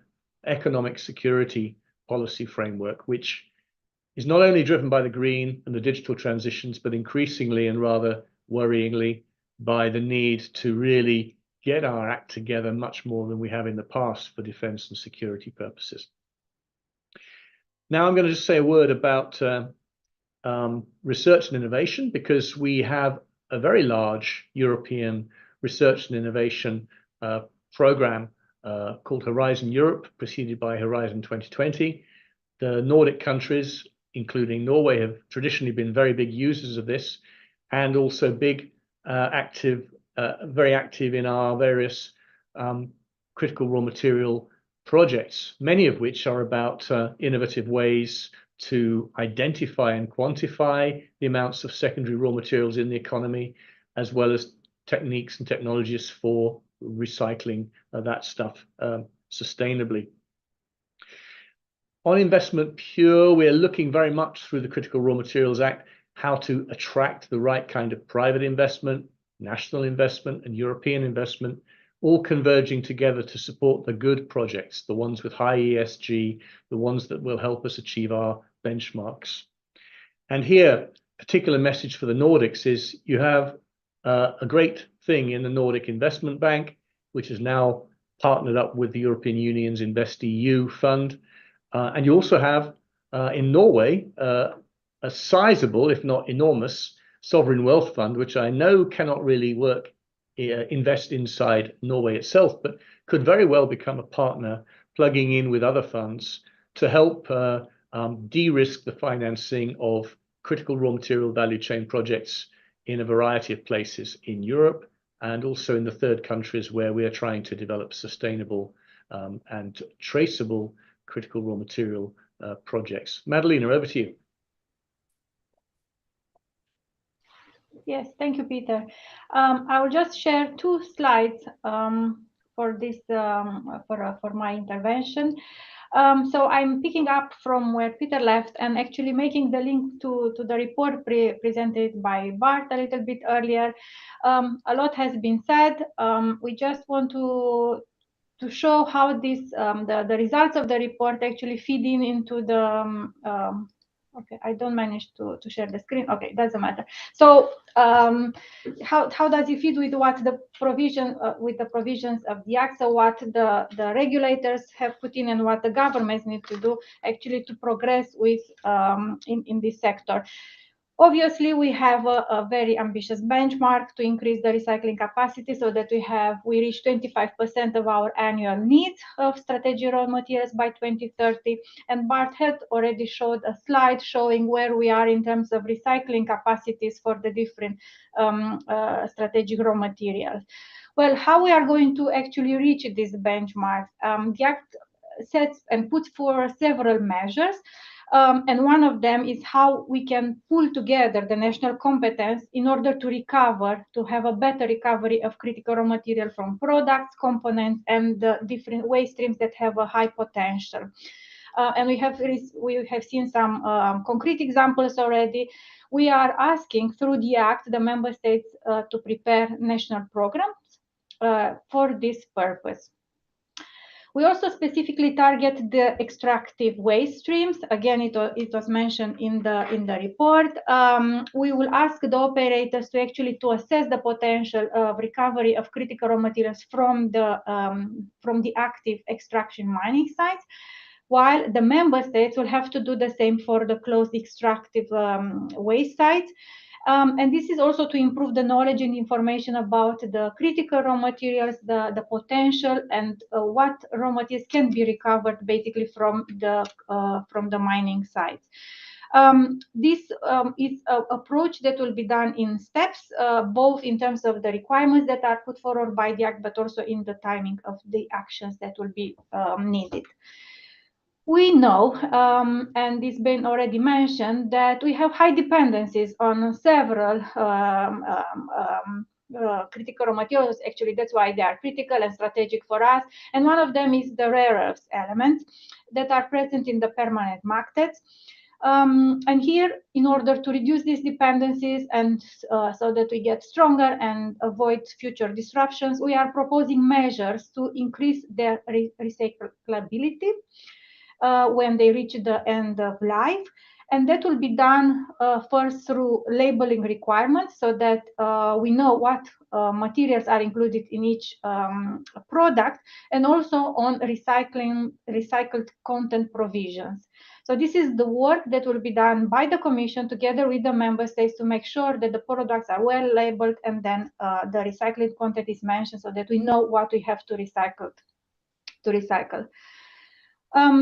economic security policy framework, which is not only driven by the green and the digital transitions, but increasingly and rather worryingly by the need to really get our act together much more than we have in the past for defense and security purposes. Now I'm going to just say a word about research and innovation, because we have a very large European research and innovation program called Horizon Europe, preceded by Horizon 2020. The Nordic countries, including Norway, have traditionally been very big users of this, and also very active in our various critical raw material projects, many of which are about innovative ways to identify and quantify the amounts of secondary raw materials in the economy, as well as techniques and technologies for recycling that stuff sustainably. On investment pure, we're looking very much through the Critical Raw Materials Act how to attract the right kind of private investment, national investment, and European investment, all converging together to support the good projects, the ones with high ESG, the ones that will help us achieve our benchmarks. And here, particular message for the Nordics is you have a great thing in the Nordic Investment Bank, which is now partnered up with the European Union's InvestEU fund. And you also have in Norway a sizable, if not enormous, sovereign wealth fund, which I know cannot really invest inside Norway itself, but could very well become a partner, plugging in with other funds to help de-risk the financing of critical raw material value chain projects in a variety of places in Europe, and also in the third countries where we are trying to develop sustainable and traceable critical raw material projects. Madalena, over to you. Yes, thank you, Peter. I will just share 2 slides for this for my intervention. So I'm picking up from where Peter left and actually making the link to the report presented by Bart a little bit earlier. A lot has been said. We just want to show how this the results of the report actually feed into the okay, I don't manage to share the screen. Okay, doesn't matter. So how does it fit with what the provision with the provisions of the act? So what the regulators have put in and what the governments need to do actually to progress with in this sector. Obviously, we have a very ambitious benchmark to increase the recycling capacity so that we reach 25% of our annual needs of strategic raw materials by 2030. And Bart had already showed a slide showing where we are in terms of recycling capacities for the different strategic raw materials. Well, how we are going to actually reach these benchmarks? The Act sets and puts forward several measures. And one of them is how we can pull together the national competence in order to recover, to have a better recovery of critical raw material from products, components, and different waste streams that have a high potential. And we have seen some concrete examples already. We are asking through the Act the member states to prepare national programs for this purpose. We also specifically target the extractive waste streams. Again, it was mentioned in the report. We will ask the operators to actually assess the potential of recovery of critical raw materials from the active extraction mining sites, while the member states will have to do the same for the closed extractive waste sites. And this is also to improve the knowledge and information about the critical raw materials, the potential, and what raw materials can be recovered basically from the mining sites. This is an approach that will be done in steps, both in terms of the requirements that are put forward by the Act, but also in the timing of the actions that will be needed. We know, and it's been already mentioned, that we have high dependencies on several critical raw materials. Actually, that's why they are critical and strategic for us. And one of them is the rare earth elements that are present in the permanent magnets. And here, in order to reduce these dependencies and so that we get stronger and avoid future disruptions, we are proposing measures to increase their recyclability when they reach the end of life. And that will be done first through labeling requirements, so that we know what materials are included in each product, and also on recycled content provisions. So this is the work that will be done by the Commission together with the member states to make sure that the products are well labeled, and then the recycled content is mentioned so that we know what we have to recycle.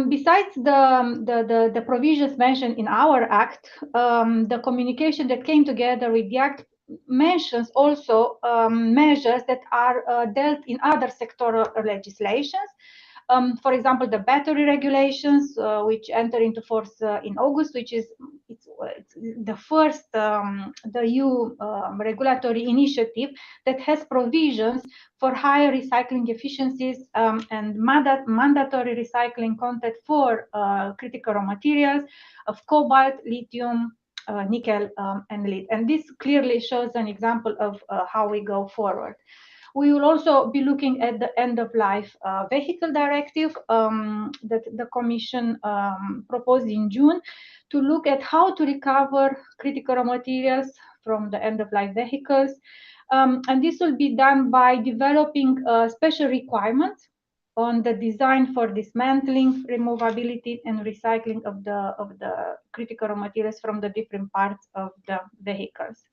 Besides the provisions mentioned in our Act, the communication that came together with the Act mentions also measures that are dealt in other sectoral legislations. For example, the battery regulations, which enter into force in August, which is it's the first the EU regulatory initiative that has provisions for higher recycling efficiencies and mandatory recycling content for critical raw materials of cobalt, lithium, nickel, and lead. And this clearly shows an example of how we go forward. We will also be looking at the end-of-life vehicle directive that the Commission proposed in June, to look at how to recover critical raw materials from the end-of-life vehicles. And this will be done by developing special requirements on the design for dismantling, removability, and recycling of the critical raw materials from the different parts of the vehicles.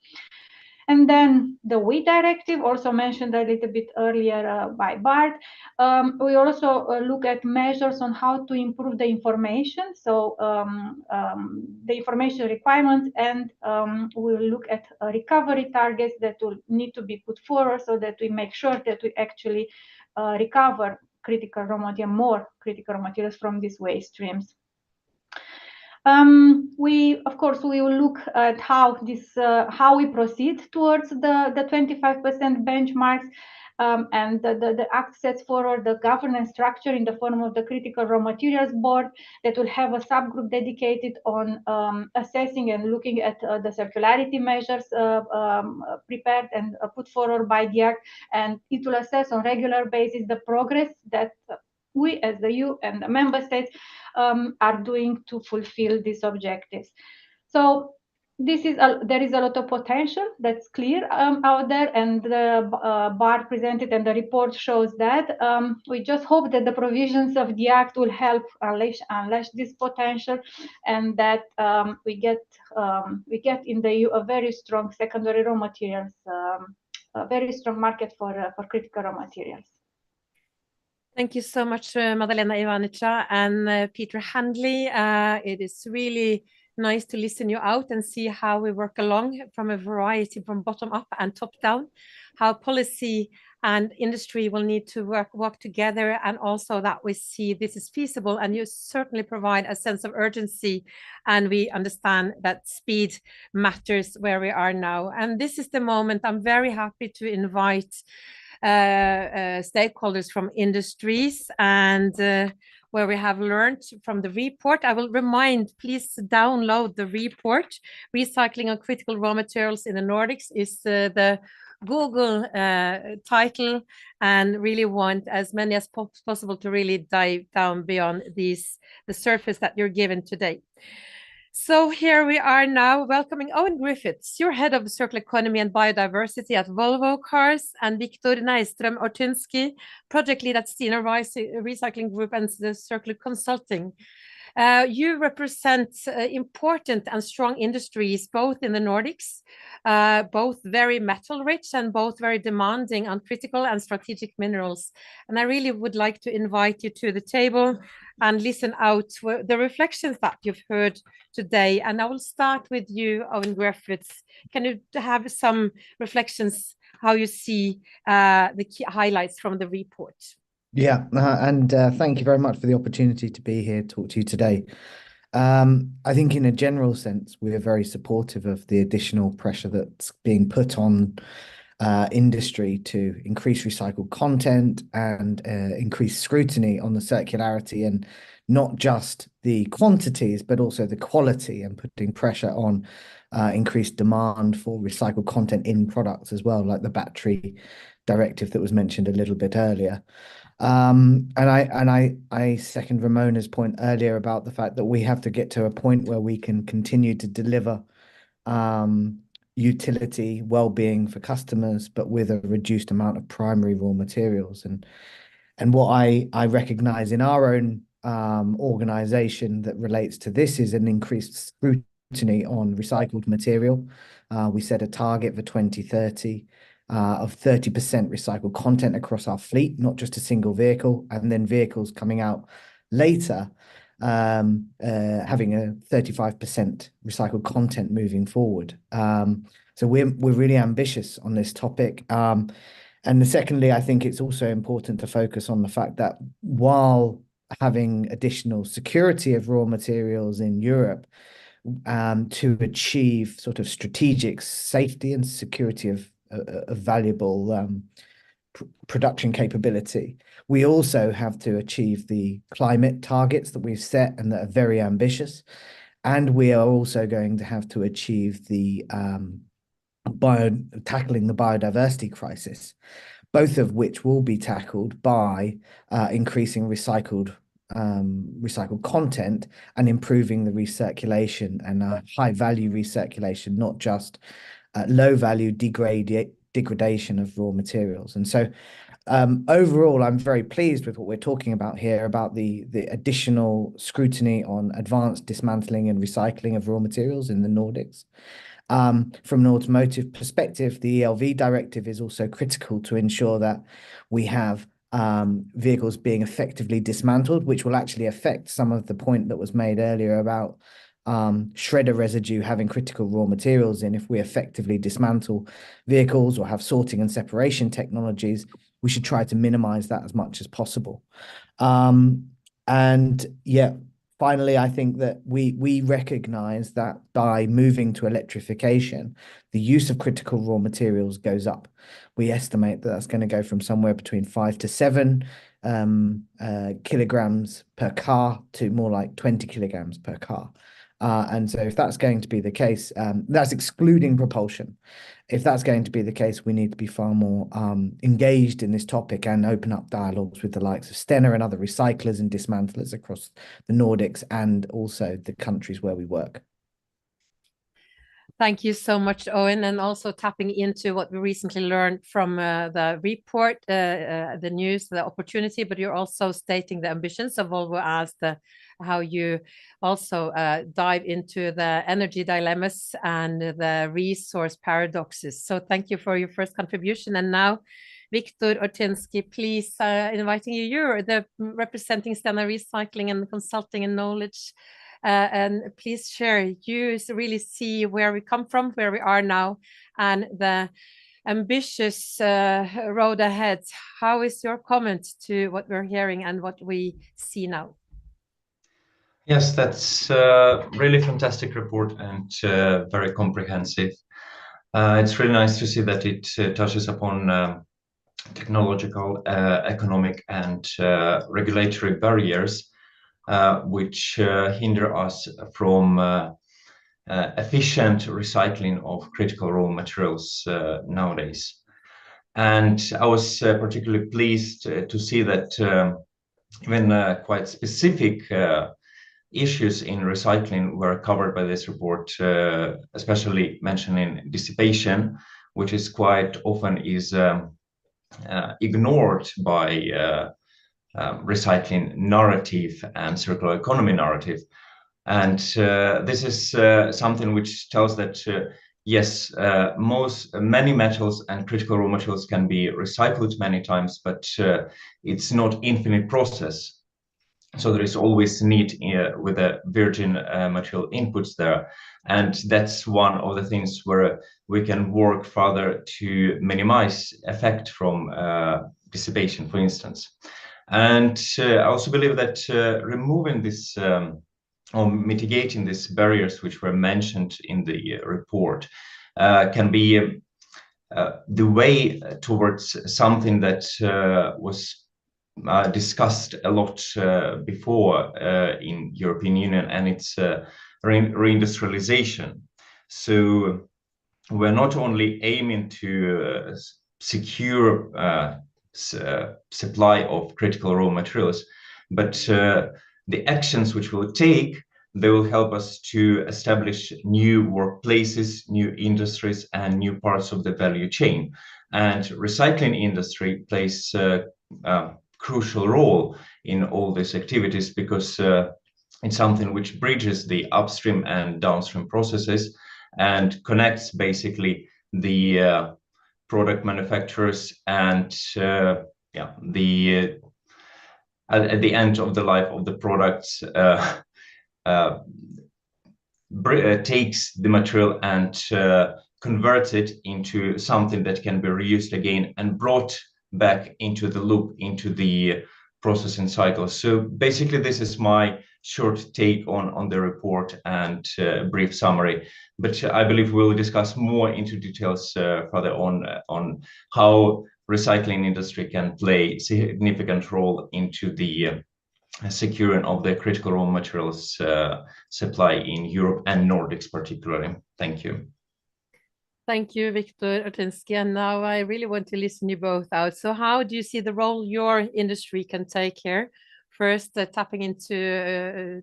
And then the WEEE directive, also mentioned a little bit earlier by Bart. We also look at measures on how to improve the information, so the information requirements, and we'll look at recovery targets that will need to be put forward so that we make sure that we actually recover critical raw material, more critical raw materials from these waste streams. Of course, we will look at how we proceed towards the 25% benchmarks, and the Act sets forward the governance structure in the form of the Critical Raw Materials Board that will have a subgroup dedicated on assessing and looking at the circularity measures prepared and put forward by the Act, and it will assess on regular basis the progress that we as the EU and the member states are doing to fulfill these objectives. So there is a lot of potential that's clear out there, and the Bart presented and the report shows that. We just hope that the provisions of the Act will help unleash this potential, and that we get in the EU a very strong secondary raw materials, a very strong market for critical raw materials. Thank you so much, Madalena Ivanica and Peter Handley. It is really nice to listen you out and see how we work along from a variety, from bottom up and top down, how policy and industry will need to work together, and also that we see this is feasible, and you certainly provide a sense of urgency, and we understand that speed matters where we are now. And this is the moment I'm very happy to invite stakeholders from industries, and where we have learned from the report. I will remind, please download the report. Recycling of critical raw materials in the Nordics is the Google title, and really want as many as possible to really dive down beyond the surface that you're given today. So here we are now welcoming Owen Griffiths, you're head of circular economy and biodiversity at Volvo Cars, and Viktor Nyström Ortynsky, project lead at Stina Recycling Group and the Circular Consulting. You represent important and strong industries, both in the Nordics, both very metal rich and both very demanding on critical and strategic minerals. And I really would like to invite you to the table and listen out to the reflections that you've heard today. And I will start with you, Owen Griffiths. Can you have some reflections, how you see the key highlights from the report? Yeah, and thank you very much for the opportunity to be here, talk to you today. I think in a general sense, we are very supportive of the additional pressure that's being put on industry to increase recycled content and increase scrutiny on the circularity, and not just the quantities, but also the quality, and putting pressure on increased demand for recycled content in products as well, like the battery directive that was mentioned a little bit earlier. And I second Ramona's point earlier about the fact that we have to get to a point where we can continue to deliver utility, well-being for customers, but with a reduced amount of primary raw materials. And what I recognize in our own organization that relates to this is an increased scrutiny on recycled material. We set a target for 2030 of 30% recycled content across our fleet, not just a single vehicle, and then vehicles coming out later having a 35% recycled content moving forward. So we're really ambitious on this topic. And secondly, I think it's also important to focus on the fact that while having additional security of raw materials in Europe to achieve sort of strategic safety and security of valuable production capability, we also have to achieve the climate targets that we've set and that are very ambitious. And we are also going to have to achieve the tackling the biodiversity crisis, both of which will be tackled by increasing recycled content and improving the recirculation and high value recirculation, not just low value degradation of raw materials. And so overall, I'm very pleased with what we're talking about here, about the additional scrutiny on advanced dismantling and recycling of raw materials in the Nordics. From an automotive perspective, the ELV directive is also critical to ensure that we have vehicles being effectively dismantled, which will actually affect some of the point that was made earlier about shredder residue having critical raw materials in. If we effectively dismantle vehicles or have sorting and separation technologies, we should try to minimize that as much as possible. And yeah, finally, I think that we recognize that by moving to electrification, the use of critical raw materials goes up. We estimate that that's going to go from somewhere between 5 to 7 kilograms per car to more like 20 kilograms per car. And so if that's going to be the case, that's excluding propulsion. If that's going to be the case, we need to be far more engaged in this topic and open up dialogues with the likes of Stena and other recyclers and dismantlers across the Nordics and also the countries where we work. Thank you so much, Owen, and also tapping into what we recently learned from the report, the news, the opportunity, but you're also stating the ambitions of Volvo as how you also dive into the energy dilemmas and the resource paradoxes. So thank you for your first contribution. And now, Viktor Ortynsky, please, inviting you. You're the representing Stena Recycling and Consulting and Knowledge. And please share, you really see where we come from, where we are now, and the ambitious road ahead. How is your comment to what we're hearing and what we see now? Yes, that's a really fantastic report and very comprehensive. It's really nice to see that it touches upon technological, economic, and regulatory barriers which hinder us from efficient recycling of critical raw materials nowadays. And I was particularly pleased to see that even quite specific issues in recycling were covered by this report, especially mentioning dissipation, which is quite often is ignored by recycling narrative and circular economy narrative. And this is something which tells that yes, many metals and critical raw materials can be recycled many times, but it's not infinite process. So there is always need with the virgin material inputs there. And that's one of the things where we can work further to minimize effect from dissipation, for instance. And I also believe that removing this or mitigating these barriers which were mentioned in the report can be the way towards something that was discussed a lot before in European Union, and it's reindustrialization. So we're not only aiming to secure supply of critical raw materials, but the actions which we'll take, they will help us to establish new workplaces, new industries, and new parts of the value chain. And recycling industry plays a crucial role in all these activities because it's something which bridges the upstream and downstream processes and connects basically the product manufacturers and at the end of the life of the products takes the material and converts it into something that can be reused again and brought back into the loop, into the processing cycle. So basically, this is my short take on the report and brief summary. But I believe we'll discuss more into details further on how recycling industry can play a significant role into the securing of the critical raw materials supply in Europe and Nordics particularly. Thank you. Thank you, Viktor Ortinsky. And now I really want to listen you both out. So how do you see the role your industry can take here? First, tapping into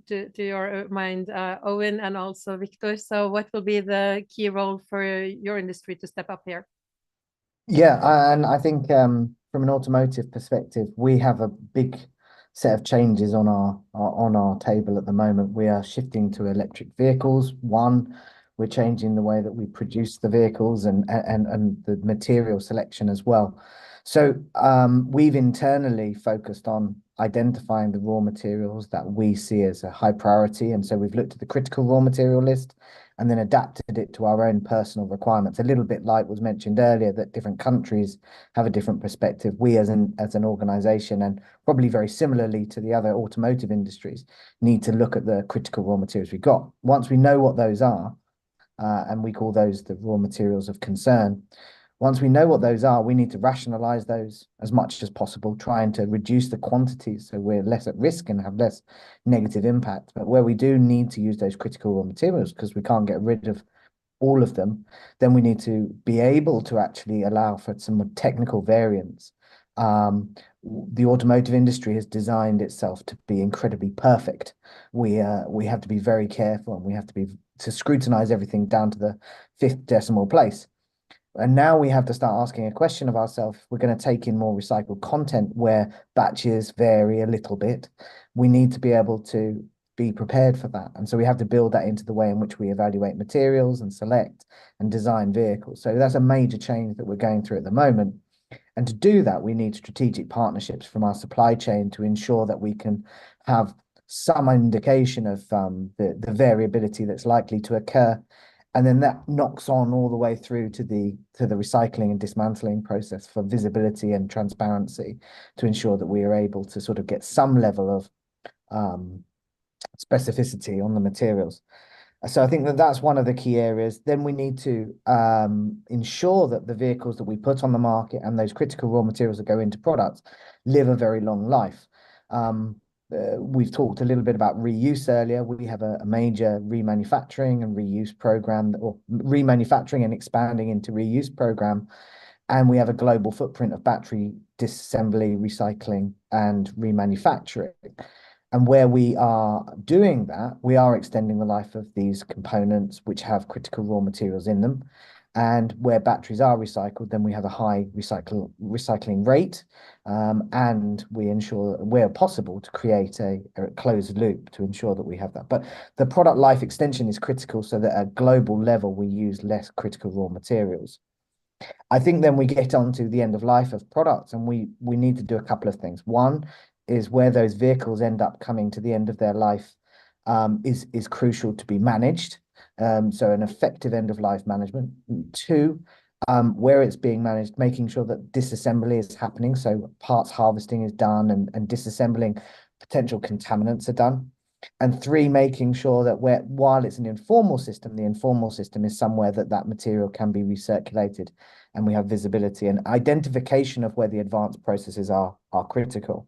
to your mind, Owen, and also Viktor. So what will be the key role for your industry to step up here? Yeah, and I think from an automotive perspective, we have a big set of changes on our table at the moment. We are shifting to electric vehicles. We're changing the way that we produce the vehicles and the material selection as well. So we've internally focused on identifying the raw materials that we see as a high priority. And so we've looked at the critical raw material list and then adapted it to our own personal requirements. A little bit like was mentioned earlier, that different countries have a different perspective. We as an organization, and probably very similarly to the other automotive industries, need to look at the critical raw materials we've got. Once we know what those are, and we call those the raw materials of concern. Once we know what those are, we need to rationalize those as much as possible, trying to reduce the quantities so we're less at risk and have less negative impact. But where we do need to use those critical raw materials, because we can't get rid of all of them, then we need to be able to actually allow for some more technical variants. The automotive industry has designed itself to be incredibly perfect. We have to be very careful, and we have to scrutinize everything down to the 5th decimal place. And now we have to start asking a question of ourselves. We're going to take in more recycled content where batches vary a little bit. We need to be able to be prepared for that. And so we have to build that into the way in which we evaluate materials and select and design vehicles. So that's a major change that we're going through at the moment. And to do that, we need strategic partnerships from our supply chain to ensure that we can have some indication of the variability that's likely to occur, And then that knocks on all the way through to the recycling and dismantling process for visibility and transparency to ensure that we are able to sort of get some level of specificity on the materials. So I think that that's one of the key areas. Then we need to ensure that the vehicles that we put on the market and those critical raw materials that go into products live a very long life. We've talked a little bit about reuse earlier. We have a major remanufacturing and reuse program, or remanufacturing and expanding into reuse program. And we have a global footprint of battery disassembly, recycling, and remanufacturing. And where we are doing that, we are extending the life of these components which have critical raw materials in them. And where batteries are recycled, then we have a high recycling rate, and we ensure, where possible, to create a closed loop to ensure that we have that. But the product life extension is critical so that at global level, we use less critical raw materials. I think then we get on to the end of life of products, and we need to do a couple of things. One is where those vehicles end up coming to the end of their life is crucial to be managed. So an effective end of life management. Two, where it's being managed, making sure that disassembly is happening. So parts harvesting is done and disassembling potential contaminants are done. And three, making sure that while it's an informal system, the informal system is somewhere that material can be recirculated and we have visibility, and identification of where the advanced processes are critical.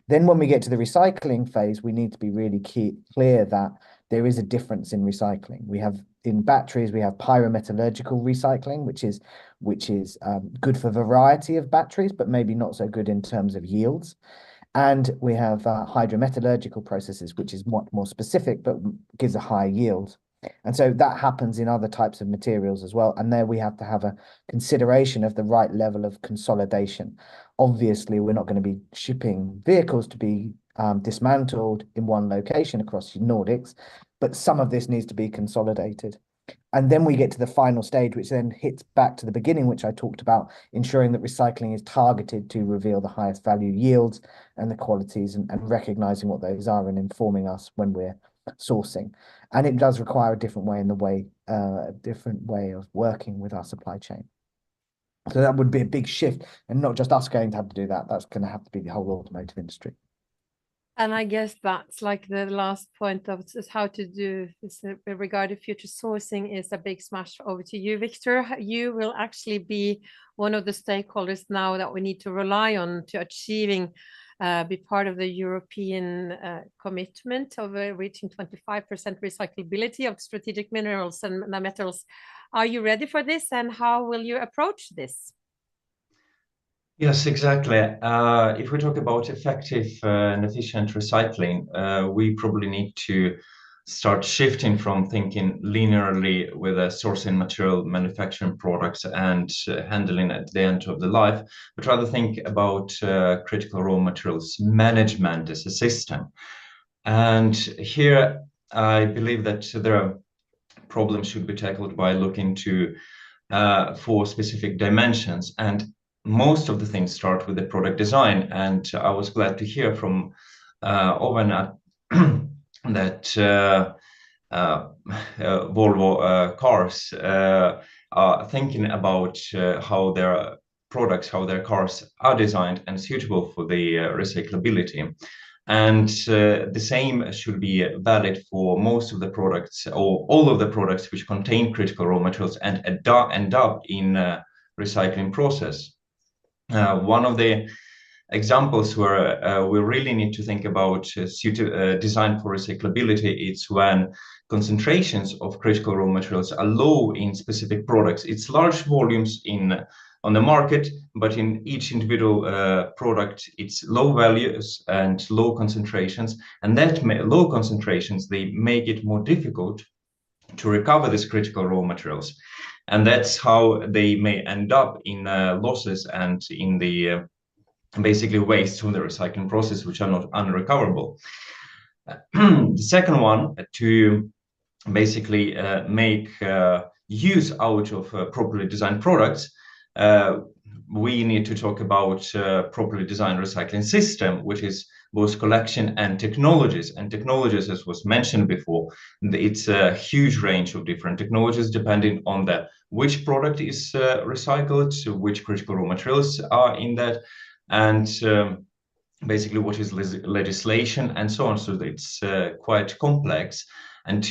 Then when we get to the recycling phase, we need to be really clear that there is a difference in recycling. We have, in batteries, we have pyrometallurgical recycling, which is good for variety of batteries, but maybe not so good in terms of yields. And we have hydrometallurgical processes, which is much more specific, but gives a higher yield. And so that happens in other types of materials as well. And there we have to have a consideration of the right level of consolidation. Obviously, we're not going to be shipping vehicles to be dismantled in one location across the Nordics, but some of this needs to be consolidated. And then we get to the final stage, which then hits back to the beginning, which I talked about, ensuring that recycling is targeted to reveal the highest value yields and the qualities, and recognizing what those are and informing us when we're sourcing. And it does require a different way of working with our supply chain. So that would be a big shift, and not just us going to have to do that. That's going to have to be the whole automotive industry. And I guess that's like the last point of is how to do this regarding future sourcing is a big smash. Over to you, Victor. You will actually be one of the stakeholders now that we need to rely on to achieving, be part of the European commitment of reaching 25% recyclability of strategic minerals and metals. Are you ready for this, and how will you approach this? Yes, exactly. If we talk about effective and efficient recycling, we probably need to start shifting from thinking linearly with a sourcing material, manufacturing products, and handling at the end of the life, but rather think about critical raw materials management as a system. And here, I believe that there are problems should be tackled by looking to 4 specific dimensions. And most of the things start with the product design, and I was glad to hear from Owen that Volvo cars are thinking about how their products, how their cars are designed and suitable for the recyclability. And the same should be valid for most of the products, or all of the products which contain critical raw materials and end up in recycling process. One of the examples where we really need to think about design for recyclability is when concentrations of critical raw materials are low in specific products. It's large volumes on the market, but in each individual product, it's low values and low concentrations. And that low concentrations, they make it more difficult to recover these critical raw materials. And that's how they may end up in losses and in the basically waste from the recycling process, which are not unrecoverable. The second one, to basically make use out of properly designed products, we need to talk about properly designed recycling system, which is both collection and technologies. And technologies, as was mentioned before, it's a huge range of different technologies depending on which product is recycled, which critical raw materials are in that, and basically what is legislation and so on. So it's quite complex, and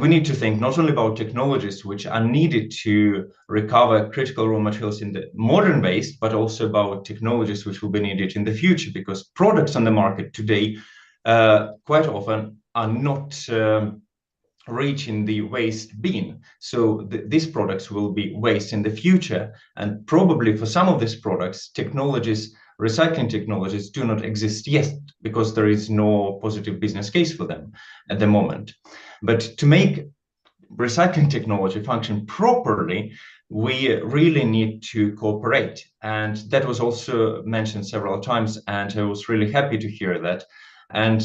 we need to think not only about technologies which are needed to recover critical raw materials in the modern waste, but also about technologies which will be needed in the future, because products on the market today quite often are not reaching the waste bin. So these products will be waste in the future, and probably for some of these products, recycling technologies do not exist yet because there is no positive business case for them at the moment. But to make recycling technology function properly, we really need to cooperate. And that was also mentioned several times, and I was really happy to hear that. And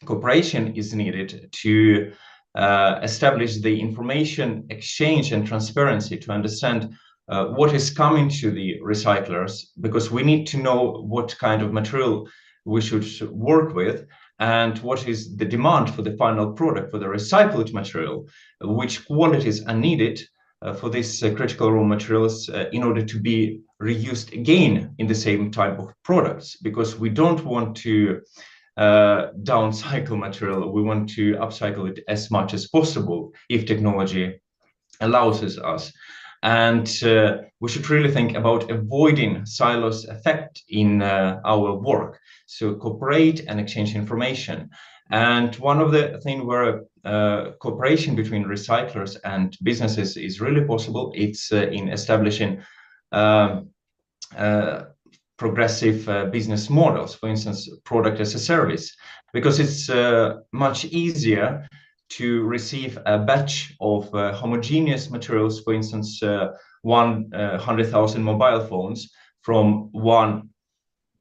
cooperation is needed to establish the information exchange and transparency to understand what is coming to the recyclers, because we need to know what kind of material we should work with and what is the demand for the final product, for the recycled material, which quantities are needed for these critical raw materials in order to be reused again in the same type of products, because we don't want to downcycle material. We want to upcycle it as much as possible if technology allows us. And we should really think about avoiding silos effect in our work. So cooperate and exchange information. And one of the things where cooperation between recyclers and businesses is really possible, it's in establishing progressive business models, for instance, product as a service, because it's much easier to receive a batch of homogeneous materials, for instance, 100,000 mobile phones from one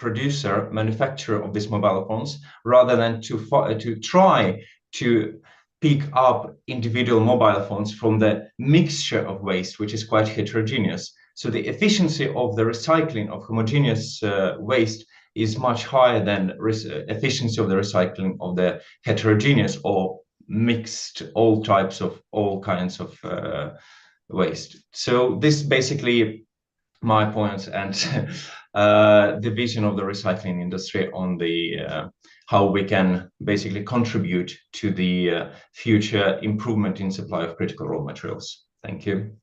manufacturer of these mobile phones, rather than to try to pick up individual mobile phones from the mixture of waste, which is quite heterogeneous. So the efficiency of the recycling of homogeneous waste is much higher than efficiency of the recycling of the heterogeneous or mixed all kinds of waste. So this basically my points and the vision of the recycling industry on the how we can basically contribute to the future improvement in supply of critical raw materials. Thank you.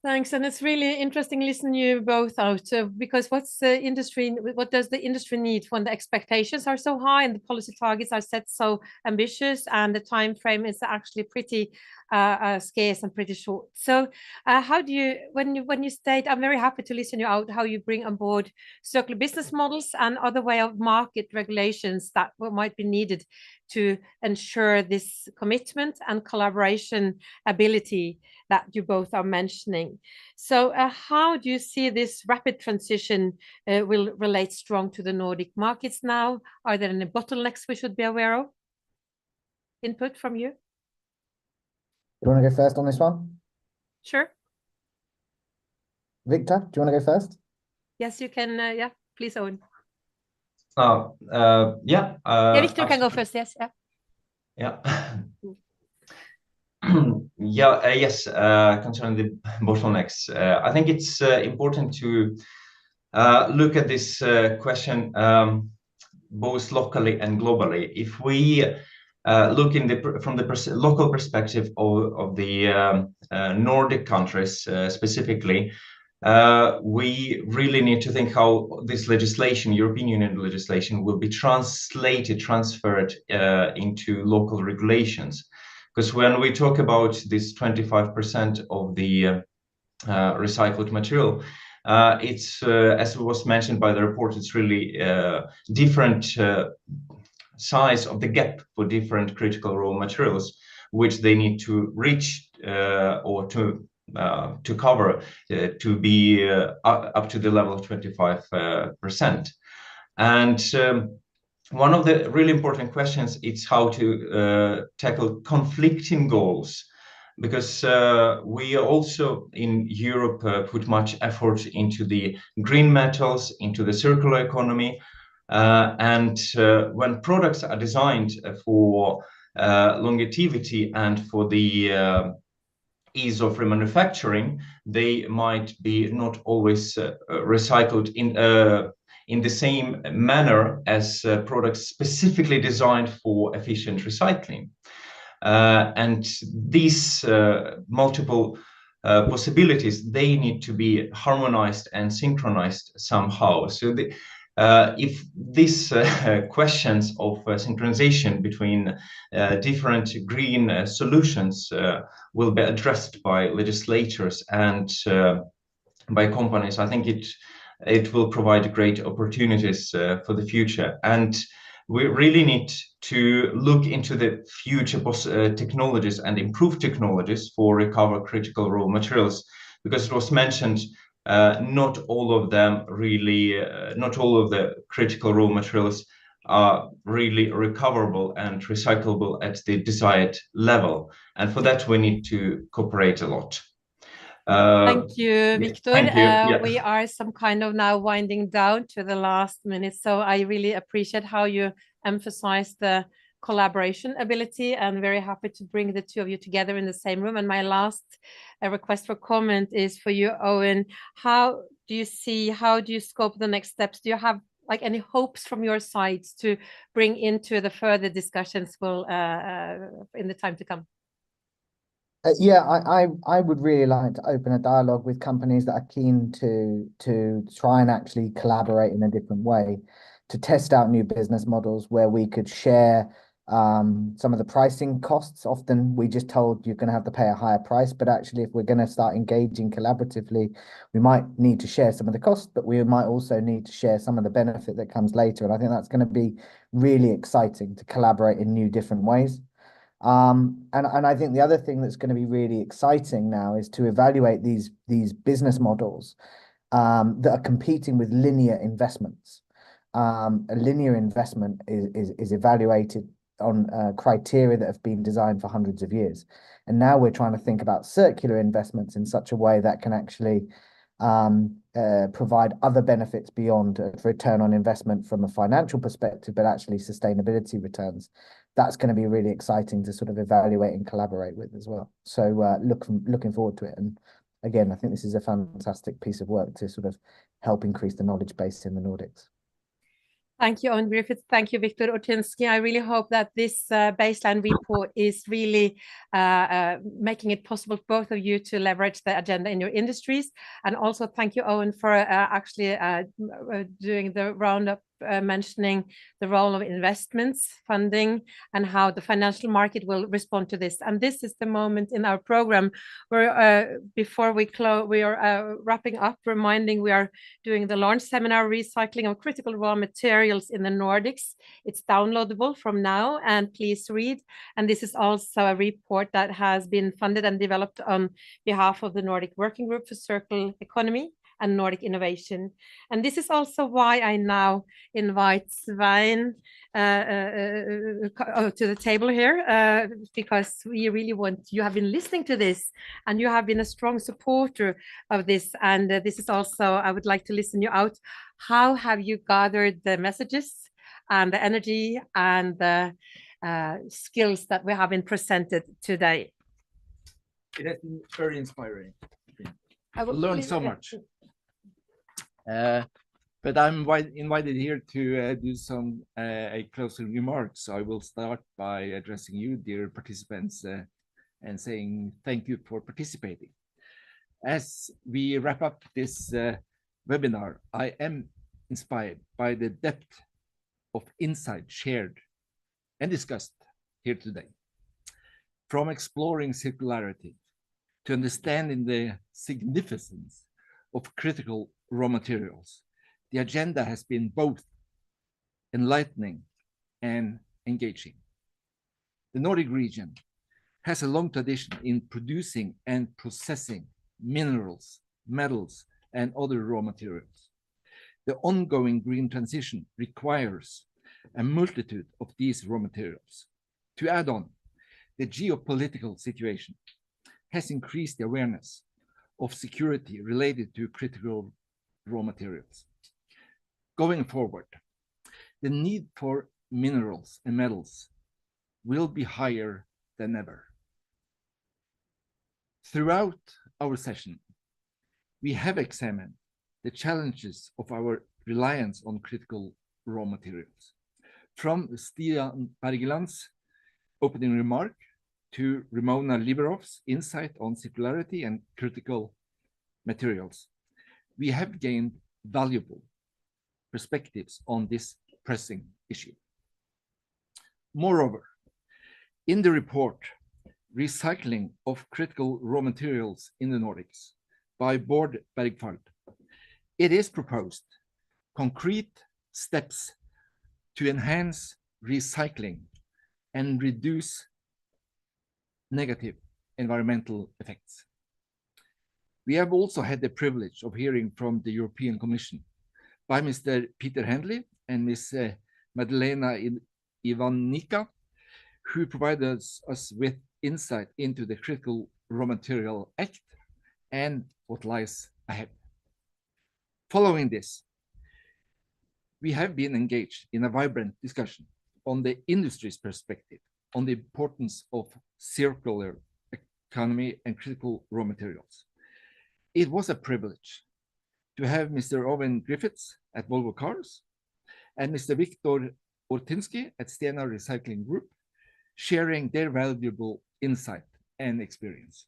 Thanks, and it's really interesting listening you both out, because what does the industry need when the expectations are so high and the policy targets are set so ambitious, and the time frame is actually pretty scarce and pretty short. So how do you, when you state, I'm very happy to listen you out, how you bring on board circular business models and other way of market regulations that might be needed to ensure this commitment and collaboration ability that you both are mentioning. So how do you see this rapid transition will relate strong to the Nordic markets now? Are there any bottlenecks we should be aware of? Input from you? You want to go first on this one? Sure. Victor, do you want to go first? Yes, you can. Yeah, please, Owen. Yeah. Victor can go first. Yes. Yeah. Yes. Concerning the bottlenecks, I think it's important to look at this question both locally and globally. If we look from the local perspective of the Nordic countries specifically, we really need to think how this legislation, European Union legislation, will be transferred into local regulations. Because when we talk about this 25% of the recycled material, it's, as was mentioned by the report, it's really different size of the gap for different critical raw materials, which they need to reach or to cover to be up to the level of 25%. And one of the really important questions is how to tackle conflicting goals because we also in Europe put much effort into the green metals, into the circular economy. And when products are designed for longevity and for the ease of remanufacturing, they might be not always recycled in the same manner as products specifically designed for efficient recycling. And these multiple possibilities, they need to be harmonized and synchronized somehow. So if these questions of synchronization between different green solutions will be addressed by legislators and by companies, I think it will provide great opportunities for the future. And we really need to look into the future technologies and improve technologies for recover critical raw materials, because it was mentioned not all of them really, not all of the critical raw materials are really recoverable and recyclable at the desired level. And for that, we need to cooperate a lot. Thank you, Victor. Thank you. Yeah. We are some kind of now winding down to the last minute, so I really appreciate how you emphasize the collaboration ability, and very happy to bring the two of you together in the same room. And my last request for comment is for you, Owen. How do you scope the next steps? Do you have like any hopes from your side to bring into the further discussions in the time to come? Yeah, I would really like to open a dialogue with companies that are keen to try and actually collaborate in a different way, to test out new business models where we could share some of the pricing costs. Often we just told you're going to have to pay a higher price, but actually if we're going to start engaging collaboratively, we might need to share some of the costs, but we might also need to share some of the benefit that comes later. And I think that's going to be really exciting to collaborate in new different ways. And I think the other thing that's going to be really exciting now is to evaluate these business models that are competing with linear investments. A linear investment is evaluated on criteria that have been designed for hundreds of years. And now we're trying to think about circular investments in such a way that can actually provide other benefits beyond return on investment from a financial perspective, but actually sustainability returns. That's going to be really exciting to sort of evaluate and collaborate with as well. So looking forward to it. And again, I think this is a fantastic piece of work to sort of help increase the knowledge base in the Nordics. Thank you, Owen Griffiths. Thank you, Victor Ortinsky. I really hope that this baseline report is really making it possible for both of you to leverage the agenda in your industries. And also thank you, Owen, for actually doing the roundup, mentioning the role of investments, funding, and how the financial market will respond to this. And this is the moment in our program where before we close, we are wrapping up, reminding we are doing the launch seminar, Recycling of Critical Raw Materials in the Nordics. It's downloadable from now, and please read. And this is also a report that has been funded and developed on behalf of the Nordic Working Group for Circular Economy and Nordic Innovation. And this is also why I now invite Svein to the table here, because we really want, you have been listening to this and you have been a strong supporter of this. And this is also, I would like to listen you out. How have you gathered the messages and the energy and the skills that we have been presented today? It has been very inspiring. I will learn so much. But I'm invited here to do some closing remarks. So I will start by addressing you, dear participants, and saying thank you for participating. As we wrap up this webinar, I am inspired by the depth of insight shared and discussed here today. From exploring circularity to understanding the significance of critical raw materials, the agenda has been both enlightening and engaging. The Nordic region has a long tradition in producing and processing minerals, metals, and other raw materials. The ongoing green transition requires a multitude of these raw materials. To add on, the geopolitical situation has increased the awareness of security related to critical raw materials. Going forward, the need for minerals and metals will be higher than ever. Throughout our session, we have examined the challenges of our reliance on critical raw materials. From Stian Bergeland's opening remark to Ramona Liberov's insight on circularity and critical materials, we have gained valuable perspectives on this pressing issue. Moreover, in the report, Recycling of Critical Raw Materials in the Nordics by Bård Bergfald, it is proposed concrete steps to enhance recycling and reduce negative environmental effects. We have also had the privilege of hearing from the European Commission by Mr. Peter Handley and Ms. Madalena Ivanica, who provided us with insight into the Critical Raw Material Act and what lies ahead. Following this, we have been engaged in a vibrant discussion on the industry's perspective on the importance of circular economy and critical raw materials. It was a privilege to have Mr. Owen Griffiths at Volvo Cars and Mr. Viktor Ortinsky at Stena Recycling Group sharing their valuable insight and experience.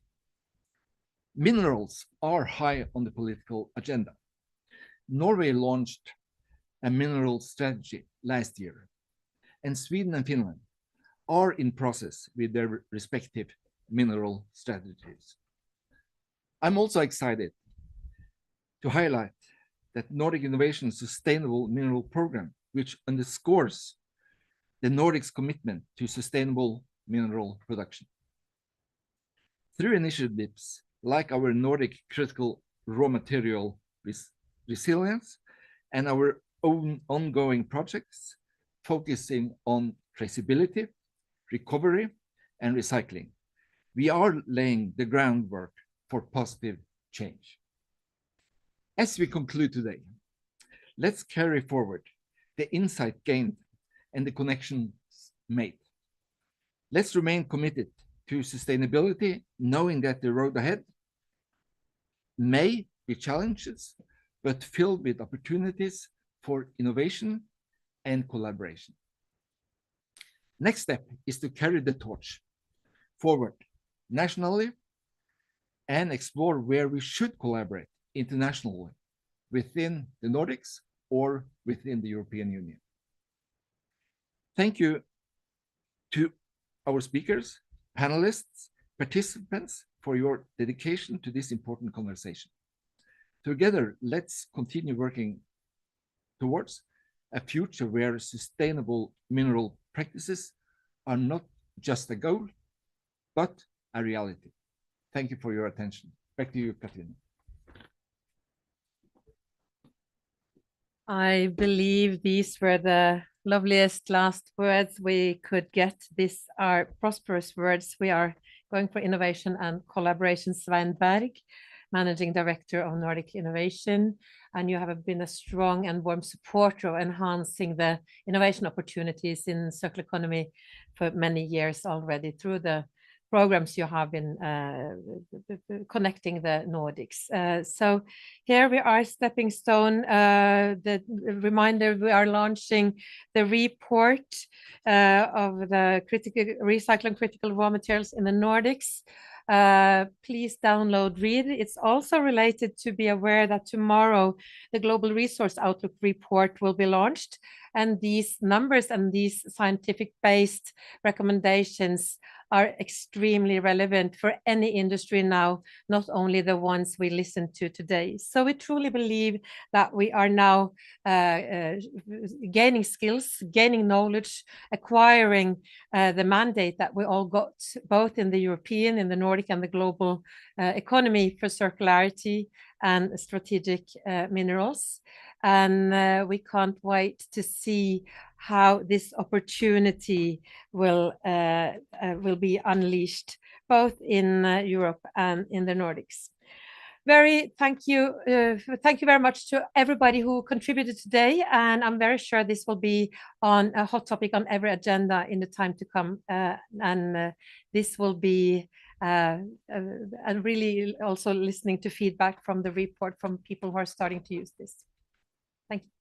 Minerals are high on the political agenda. Norway launched a mineral strategy last year, and Sweden and Finland are in process with their respective mineral strategies. I'm also excited to highlight that Nordic Innovation Sustainable Mineral Program, which underscores the Nordics' commitment to sustainable mineral production. Through initiatives like our Nordic Critical Raw Material Resilience and our own ongoing projects focusing on traceability, recovery, and recycling, we are laying the groundwork for positive change. As we conclude today, let's carry forward the insight gained and the connections made. Let's remain committed to sustainability, knowing that the road ahead may be challenges, but filled with opportunities for innovation and collaboration. Next step is to carry the torch forward nationally and explore where we should collaborate internationally within the Nordics or within the European Union. Thank you to our speakers, panelists, participants for your dedication to this important conversation. Together, let's continue working towards a future where sustainable mineral practices are not just a goal, but a reality. Thank you for your attention. Back to you, Katrine. I believe these were the loveliest last words we could get. These are prosperous words. We are going for innovation and collaboration. Svein Berg, Managing Director of Nordic Innovation, and you have been a strong and warm supporter of enhancing the innovation opportunities in circular economy for many years already through the programs you have been connecting the Nordics. So here we are, stepping stone. The reminder, we are launching the report of the recycling critical raw materials in the Nordics. Please download, read. It's also related to be aware that tomorrow the Global Resource Outlook report will be launched, and these numbers and these scientific-based recommendations are extremely relevant for any industry now, not only the ones we listen to today. So we truly believe that we are now gaining skills, gaining knowledge, acquiring the mandate that we all got, both in the European, in the Nordic and the global economy for circularity and strategic minerals. And we can't wait to see how this opportunity will be unleashed both in Europe and in the Nordics. Thank you very much to everybody who contributed today, and I'm very sure this will be on a hot topic on every agenda in the time to come, and this will be and really also listening to feedback from the report from people who are starting to use this. Thank you.